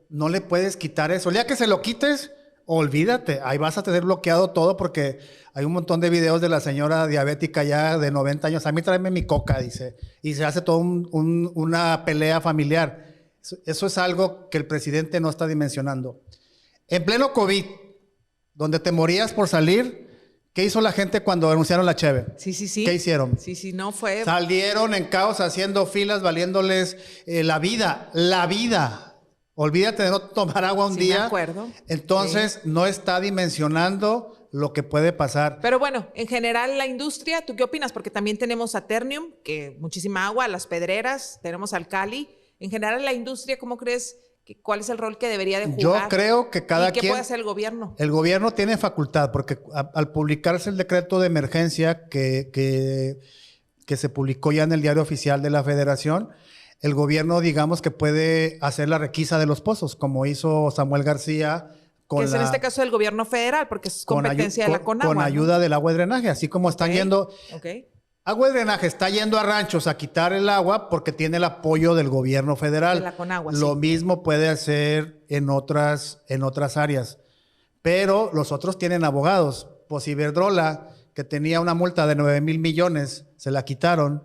No le puedes quitar eso. El día que se lo quites, olvídate. Ahí vas a tener bloqueado todo porque hay un montón de videos de la señora diabética ya de 90 años. A mí tráeme mi coca, dice. Y se hace toda una pelea familiar. Eso es algo que el presidente no está dimensionando. En pleno COVID, donde te morías por salir, ¿qué hizo la gente cuando anunciaron la cheve? Sí. ¿Qué hicieron? Sí, no fue... Salieron en caos haciendo filas, valiéndoles la vida. Olvídate de no tomar agua un día. De acuerdo. Entonces, no está dimensionando lo que puede pasar. Pero bueno, en general la industria, ¿tú qué opinas? Porque también tenemos a Ternium, que muchísima agua, las Pedreras, tenemos al Cali. En general la industria, ¿cómo crees? ¿Cuál es el rol que debería de jugar? Yo creo que cada quien... ¿Qué puede hacer el gobierno? El gobierno tiene facultad, porque al publicarse el decreto de emergencia que se publicó ya en el Diario Oficial de la Federación, el gobierno, digamos, que puede hacer la requisa de los pozos, como hizo Samuel García. Que es en este caso el gobierno federal, porque es competencia de la Conagua. Con ayuda del agua y drenaje, así como están yendo... Agua y drenaje está yendo a ranchos a quitar el agua porque tiene el apoyo del gobierno federal. De la Conagua, Lo mismo puede hacer en otras áreas. Pero los otros tienen abogados. Pues Iberdrola, que tenía una multa de 9,000 millones, se la quitaron.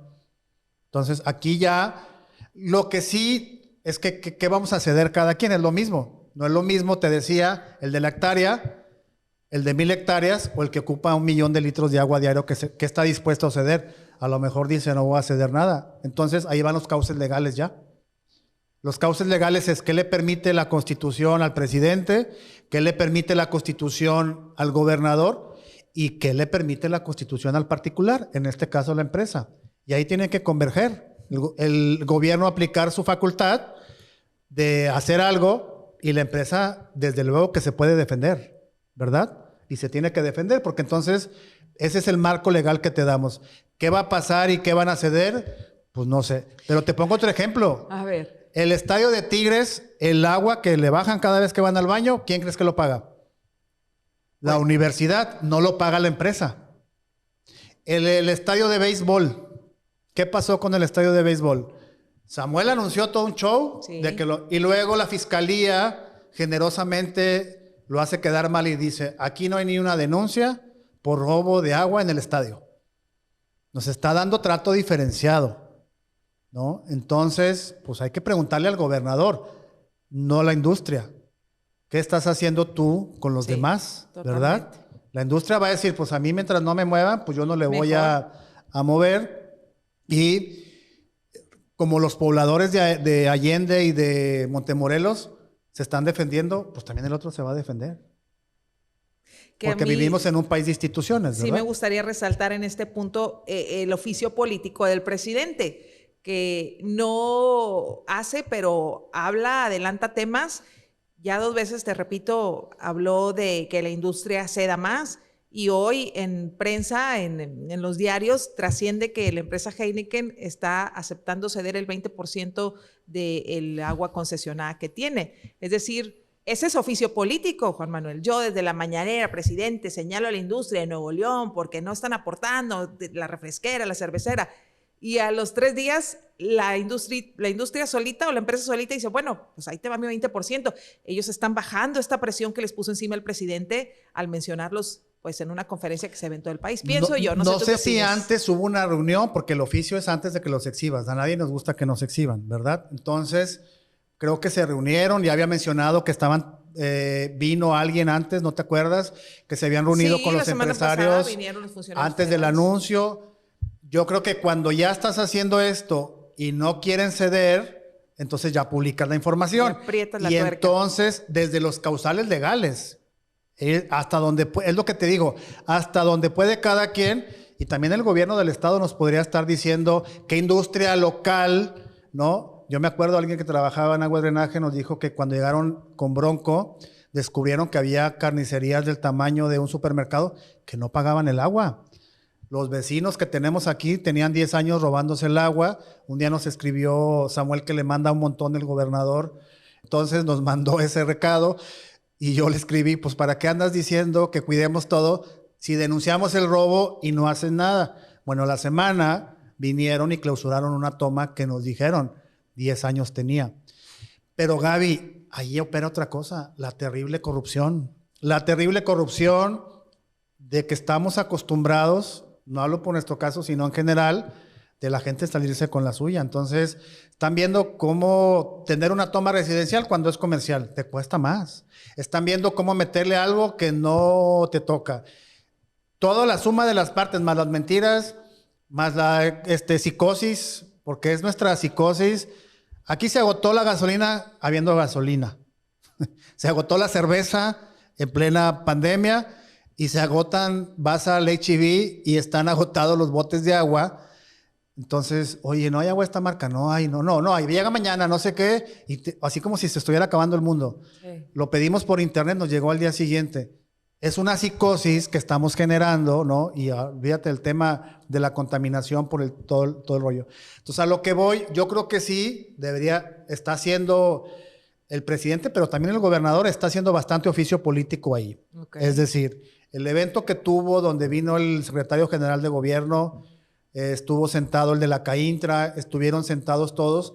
Entonces, aquí ya, lo que sí es que vamos a ceder cada quien, es lo mismo. No es lo mismo, te decía, el de la hectárea, el de 1,000 hectáreas o el que ocupa 1 millón de litros de agua diario que está dispuesto a ceder. A lo mejor dice, no voy a ceder nada. Entonces, ahí van los cauces legales ya. Los cauces legales es qué le permite la Constitución al presidente, qué le permite la Constitución al gobernador y qué le permite la Constitución al particular, en este caso la empresa. Y ahí tienen que converger. El gobierno aplicar su facultad de hacer algo y la empresa, desde luego que se puede defender, ¿verdad? Y se tiene que defender porque entonces ese es el marco legal que te damos. ¿Qué va a pasar y qué van a ceder? Pues no sé. Pero te pongo otro ejemplo. A ver. El estadio de Tigres, el agua que le bajan cada vez que van al baño, ¿quién crees que lo paga? La universidad, no lo paga la empresa. El estadio de béisbol. ¿Qué pasó con el estadio de béisbol? Samuel anunció todo un show y luego la fiscalía generosamente lo hace quedar mal y dice, aquí no hay ni una denuncia por robo de agua en el estadio. Nos está dando trato diferenciado, ¿no? Entonces, pues hay que preguntarle al gobernador, no a la industria. ¿Qué estás haciendo tú con los demás? Totalmente. ¿Verdad? La industria va a decir, pues a mí mientras no me muevan, pues yo no le voy a mover. Y como los pobladores de Allende y de Montemorelos se están defendiendo, pues también el otro se va a defender. Porque vivimos en un país de instituciones, ¿verdad? Sí, me gustaría resaltar en este punto el oficio político del presidente, que no hace, pero habla, adelanta temas. Ya 2 veces, te repito, habló de que la industria ceda más. Y hoy en prensa, en los diarios, trasciende que la empresa Heineken está aceptando ceder el 20% del agua concesionada que tiene. Es decir, ese es oficio político, Juan Manuel. Yo desde la mañanera, presidente, señalo a la industria de Nuevo León porque no están aportando la refresquera, la cervecera. Y a los 3 días la industria solita o la empresa solita dice, bueno, pues ahí te va mi 20%. Ellos están bajando esta presión que les puso encima el presidente al mencionarlos pues en una conferencia que se aventó del país. Pienso yo, no sé si antes hubo una reunión, porque el oficio es antes de que los exhibas. A nadie nos gusta que nos exhiban, ¿verdad? Entonces, creo que se reunieron, ya había mencionado que vino alguien antes, ¿no te acuerdas? Que se habían reunido con los empresarios vinieron los funcionarios antes del anuncio. Yo creo que cuando ya estás haciendo esto y no quieren ceder, entonces ya publican la información. Y aprietas la y tuerca. entonces, desde los causales legales, hasta donde, es lo que te digo, hasta donde puede cada quien, y también el gobierno del estado nos podría estar diciendo qué industria local, ¿no? Yo me acuerdo de alguien que trabajaba en agua de drenaje, nos dijo que cuando llegaron con Bronco, descubrieron que había carnicerías del tamaño de un supermercado que no pagaban el agua. Los vecinos que tenemos aquí tenían 10 años robándose el agua. Un día nos escribió Samuel que le manda un montón el gobernador. Entonces nos mandó ese recado y yo le escribí, pues ¿para qué andas diciendo que cuidemos todo si denunciamos el robo y no hacen nada? Bueno, la semana vinieron y clausuraron una toma que nos dijeron 10 años tenía. Pero Gaby, ahí opera otra cosa, la terrible corrupción. La terrible corrupción de que estamos acostumbrados, no hablo por nuestro caso, sino en general, de la gente salirse con la suya. Entonces, están viendo cómo tener una toma residencial cuando es comercial, te cuesta más. Están viendo cómo meterle algo que no te toca. Toda la suma de las partes, más las mentiras, más la psicosis, porque es nuestra psicosis. Aquí se agotó la gasolina habiendo gasolina. Se agotó la cerveza en plena pandemia y se agotan, vas al H-E-B y están agotados los botes de agua. Entonces, oye, no hay agua de esta marca, no hay, ahí llega mañana, no sé qué, así como si se estuviera acabando el mundo. Sí. Lo pedimos por internet, nos llegó al día siguiente. Es una psicosis que estamos generando, ¿no? Y olvídate el tema de la contaminación por todo el rollo. Entonces, a lo que voy, yo creo que sí, está haciendo el presidente, pero también el gobernador está haciendo bastante oficio político ahí. Okay. Es decir, el evento que tuvo donde vino el secretario general de gobierno, estuvo sentado el de la CAINTRA, estuvieron sentados todos,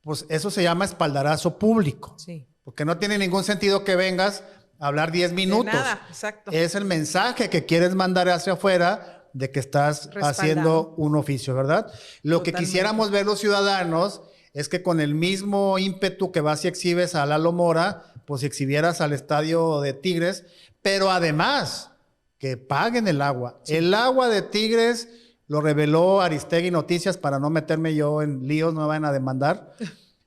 pues eso se llama espaldarazo público. Sí. Porque no tiene ningún sentido que vengas a hablar 10 minutos. De nada, exacto. Es el mensaje que quieres mandar hacia afuera de que estás haciendo un oficio, ¿verdad? Lo Totalmente. Que quisiéramos ver los ciudadanos es que con el mismo ímpetu que vas y exhibes a Lalo Mora, pues exhibieras al estadio de Tigres, pero además que paguen el agua. Sí. El agua de Tigres lo reveló Aristegui Noticias, para no meterme yo en líos, no me van a demandar.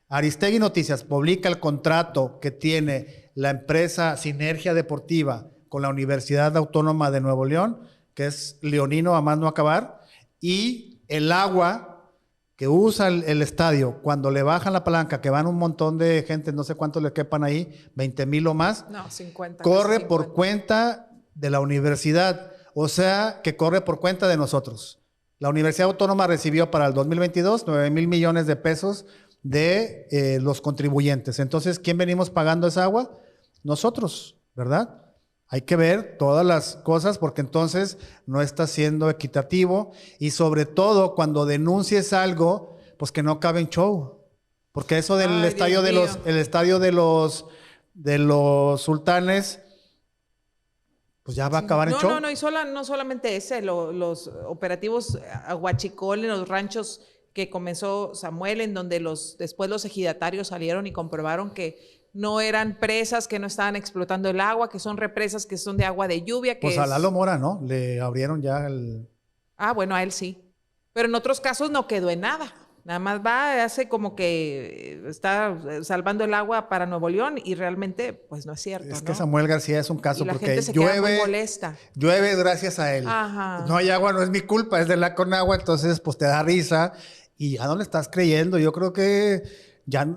Aristegui Noticias publica el contrato que tiene la empresa Sinergia Deportiva con la Universidad Autónoma de Nuevo León, que es leonino a más no acabar, y el agua que usa el estadio, cuando le bajan la palanca, que van un montón de gente, no sé cuántos le quepan ahí, 20,000 o más, no, 50, corre 50. Por cuenta de la universidad, o sea, que corre por cuenta de nosotros. La Universidad Autónoma recibió para el 2022 9,000 millones de pesos de los contribuyentes. Entonces, ¿quién venimos pagando esa agua? Nosotros, ¿verdad? Hay que ver todas las cosas porque entonces no está siendo equitativo y sobre todo cuando denuncies algo, pues que no cabe en show. Porque eso del estadio de los Sultanes, pues ya va a acabar en show. No, no solamente ese, los operativos Aguachicol en los ranchos que comenzó Samuel, en donde después los ejidatarios salieron y comprobaron que no eran presas, que no estaban explotando el agua, que son represas que son de agua de lluvia. Pues a Lalo Mora, ¿no? Le abrieron ya el... Ah, bueno, a él sí. Pero en otros casos no quedó en nada. Nada más hace como que está salvando el agua para Nuevo León y realmente pues no es cierto. Es que Samuel García es un caso y la porque gente se queda muy molesta. Llueve gracias a él. Ajá. No hay agua, no es mi culpa, es de la Conagua, entonces pues te da risa y ya no le estás creyendo. Yo creo que ya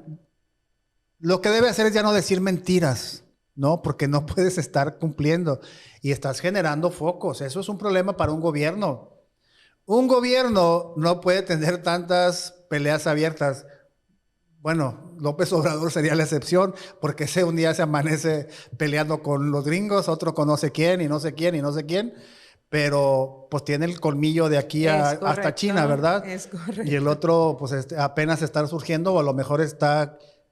lo que debe hacer es ya no decir mentiras, ¿no? Porque no puedes estar cumpliendo y estás generando focos. Eso es un problema para un gobierno. Un gobierno no puede tener tantas peleas abiertas. Bueno, López Obrador sería la excepción, porque ese un día se amanece peleando con los gringos, otro con no sé quién y no sé quién y no sé quién, pero pues tiene el colmillo de aquí hasta China, ¿verdad? Es correcto. Y el otro pues apenas está surgiendo o a lo mejor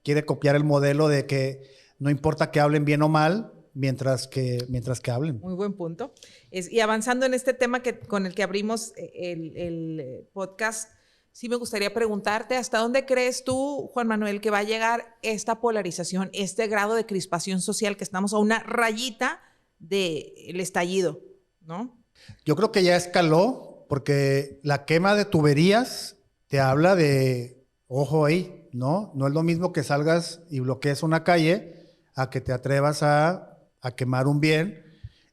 quiere copiar el modelo de que no importa que hablen bien o mal, mientras que hablen. Muy buen punto. Y avanzando en este tema con el que abrimos el podcast, sí me gustaría preguntarte, ¿hasta dónde crees tú, Juan Manuel, que va a llegar esta polarización, este grado de crispación social que estamos a una rayita del estallido, ¿no? Yo creo que ya escaló porque la quema de tuberías te habla de, ojo ahí, ¿no? No es lo mismo que salgas y bloquees una calle a que te atrevas a quemar un bien,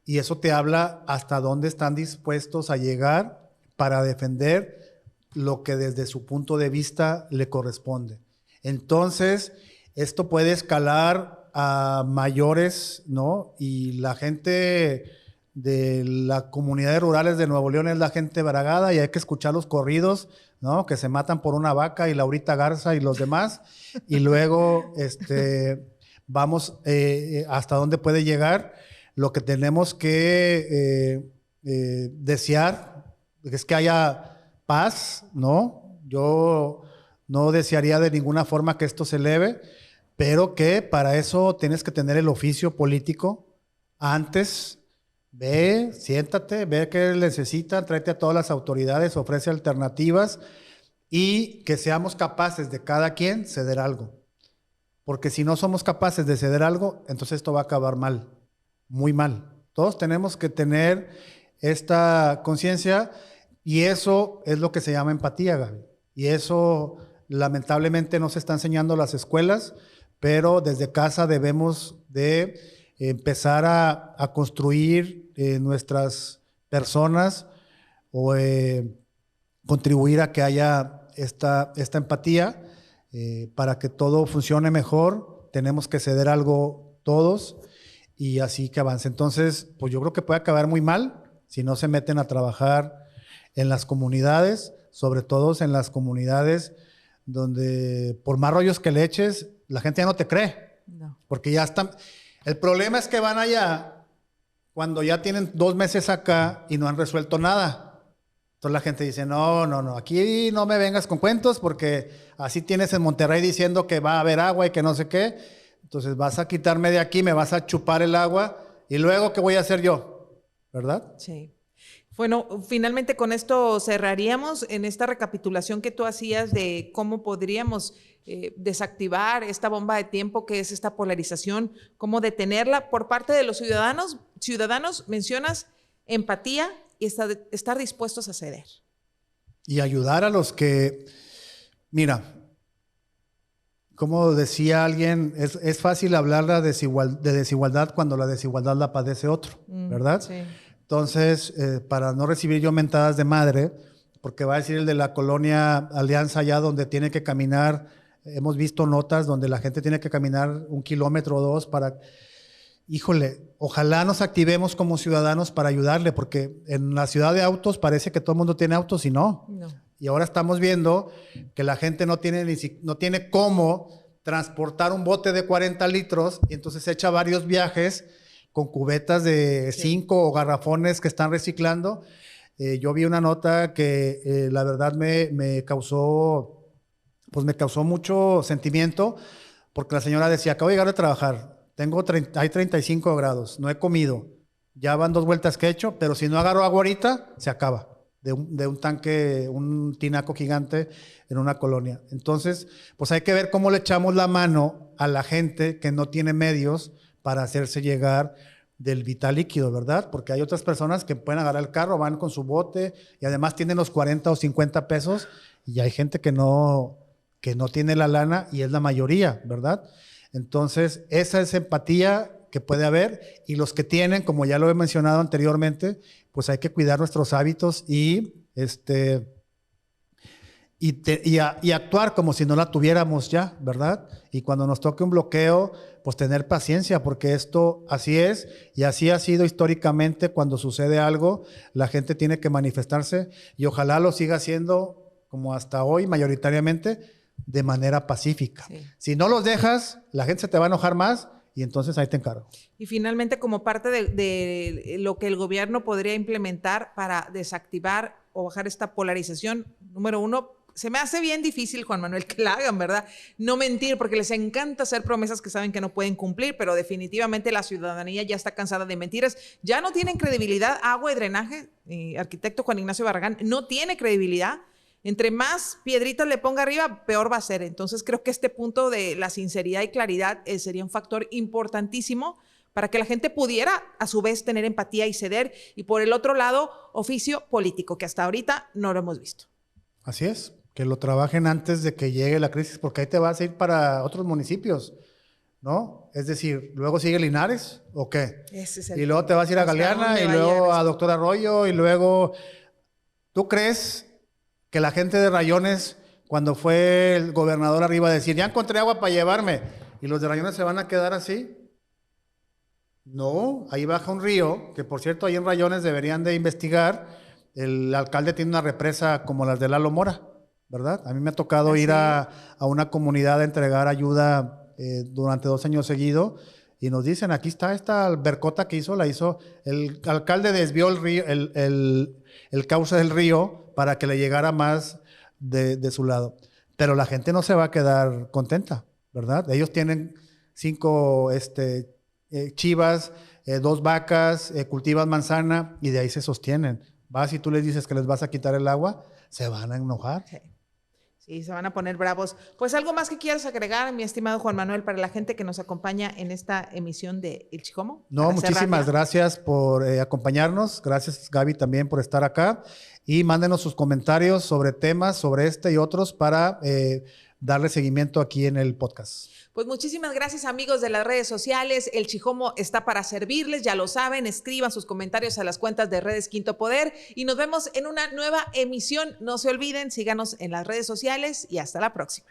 y eso te habla hasta dónde están dispuestos a llegar para defender lo que desde su punto de vista le corresponde. Entonces, esto puede escalar a mayores, ¿no? Y la gente de las comunidades rurales de Nuevo León es la gente bragada, y hay que escuchar los corridos, ¿no? Que se matan por una vaca, y Laurita Garza y los demás, y luego vamos hasta dónde puede llegar. Lo que tenemos que desear es que haya paz, ¿no? Yo no desearía de ninguna forma que esto se eleve, pero que para eso tienes que tener el oficio político antes. Ve, siéntate, ve qué necesitan, tráete a todas las autoridades, ofrece alternativas, y que seamos capaces de cada quien ceder algo. Porque si no somos capaces de ceder algo, entonces esto va a acabar mal, muy mal. Todos tenemos que tener esta conciencia, y eso es lo que se llama empatía, Gaby. Y eso lamentablemente no se está enseñando en las escuelas, pero desde casa debemos de empezar a construir nuestras personas, o contribuir a que haya esta empatía. Para que todo funcione mejor, tenemos que ceder algo todos, y así que avance. Entonces, pues yo creo que puede acabar muy mal si no se meten a trabajar en las comunidades, sobre todo en las comunidades donde por más rollos que le eches, la gente ya no te cree. No. Porque ya están. El problema es que van allá cuando ya tienen 2 meses acá y no han resuelto nada. Entonces la gente dice, no, aquí no me vengas con cuentos, porque así tienes en Monterrey diciendo que va a haber agua y que no sé qué. Entonces vas a quitarme de aquí, me vas a chupar el agua, y luego ¿qué voy a hacer yo? ¿Verdad? Sí. Bueno, finalmente con esto cerraríamos en esta recapitulación que tú hacías de cómo podríamos desactivar esta bomba de tiempo que es esta polarización, cómo detenerla por parte de los ciudadanos. Ciudadanos, mencionas empatía y estar dispuestos a ceder. Y ayudar a los que, mira, como decía alguien, es fácil hablar de desigualdad cuando la desigualdad la padece otro, ¿verdad? Sí. Entonces, para no recibir yo mentadas de madre, porque va a decir el de la colonia Alianza, allá donde tiene que caminar, hemos visto notas donde la gente tiene que caminar 1 kilómetro o 2 para... Híjole, ojalá nos activemos como ciudadanos para ayudarle, porque en la ciudad de autos parece que todo el mundo tiene autos y no. Y ahora estamos viendo que la gente no tiene cómo transportar un bote de 40 litros, y entonces echa varios viajes con cubetas de 5 o garrafones que están reciclando. Yo vi una nota que la verdad me causó mucho sentimiento, porque la señora decía, acabo de llegar a trabajar, hay 35 grados, no he comido, ya van 2 vueltas que he hecho, pero si no agarro agua ahorita, se acaba de un tanque, un tinaco gigante en una colonia. Entonces, pues hay que ver cómo le echamos la mano a la gente que no tiene medios para hacerse llegar del vital líquido, ¿verdad? Porque hay otras personas que pueden agarrar el carro, van con su bote y además tienen los 40 o 50 pesos, y hay gente que no tiene la lana, y es la mayoría, ¿verdad? Entonces, esa es empatía que puede haber, y los que tienen, como ya lo he mencionado anteriormente, pues hay que cuidar nuestros hábitos y actuar como si no la tuviéramos ya, ¿verdad? Y cuando nos toque un bloqueo, pues tener paciencia, porque esto así es, y así ha sido históricamente. Cuando sucede algo, la gente tiene que manifestarse, y ojalá lo siga haciendo como hasta hoy, mayoritariamente, de manera pacífica. Sí. Si no los dejas, la gente se te va a enojar más, y entonces ahí te encargo. Y finalmente, como parte de lo que el gobierno podría implementar para desactivar o bajar esta polarización, número 1, se me hace bien difícil, Juan Manuel, que la hagan, ¿verdad? No mentir, porque les encanta hacer promesas que saben que no pueden cumplir, pero definitivamente la ciudadanía ya está cansada de mentiras. Ya no tienen credibilidad. Agua y drenaje, arquitecto Juan Ignacio Barragán, no tiene credibilidad. Entre más piedritas le ponga arriba, peor va a ser. Entonces creo que este punto de la sinceridad y claridad sería un factor importantísimo para que la gente pudiera a su vez tener empatía y ceder. Y por el otro lado, oficio político, que hasta ahorita no lo hemos visto. Así es. que lo trabajen antes de que llegue la crisis, porque ahí te vas a ir para otros municipios, ¿no? Es decir, luego sigue Linares, ¿o qué? Ese es el Y luego te vas a ir a ¿hasta Galeana, dónde y va a llegar luego a esto? Doctor Arroyo, y luego... ¿Tú crees que la gente de Rayones, cuando fue el gobernador arriba a decir, ya encontré agua para llevarme, y los de Rayones se van a quedar así? No, ahí baja un río, que por cierto, ahí en Rayones deberían de investigar. El alcalde tiene una represa como las de Lalo Mora, ¿verdad? A mí me ha tocado ir a una comunidad a entregar ayuda durante 2 años seguidos, y nos dicen, aquí está esta albercota que la hizo, el alcalde desvió el río, el cauce del río para que le llegara más de su lado. Pero la gente no se va a quedar contenta, ¿verdad? Ellos tienen 5 chivas, 2 vacas, cultivan manzana y de ahí se sostienen. Vas y tú les dices que les vas a quitar el agua, se van a enojar. Sí. Sí, se van a poner bravos. Pues algo más que quieras agregar, mi estimado Juan Manuel, para la gente que nos acompaña en esta emisión de El Chijomo. No, muchísimas gracias por acompañarnos. Gracias, Gaby, también por estar acá. Y mándenos sus comentarios sobre temas, sobre este y otros, para darle seguimiento aquí en el podcast. Pues muchísimas gracias, amigos de las redes sociales. El Chijomo está para servirles, ya lo saben. Escriban sus comentarios a las cuentas de Redes Quinto Poder y nos vemos en una nueva emisión. No se olviden, síganos en las redes sociales y hasta la próxima.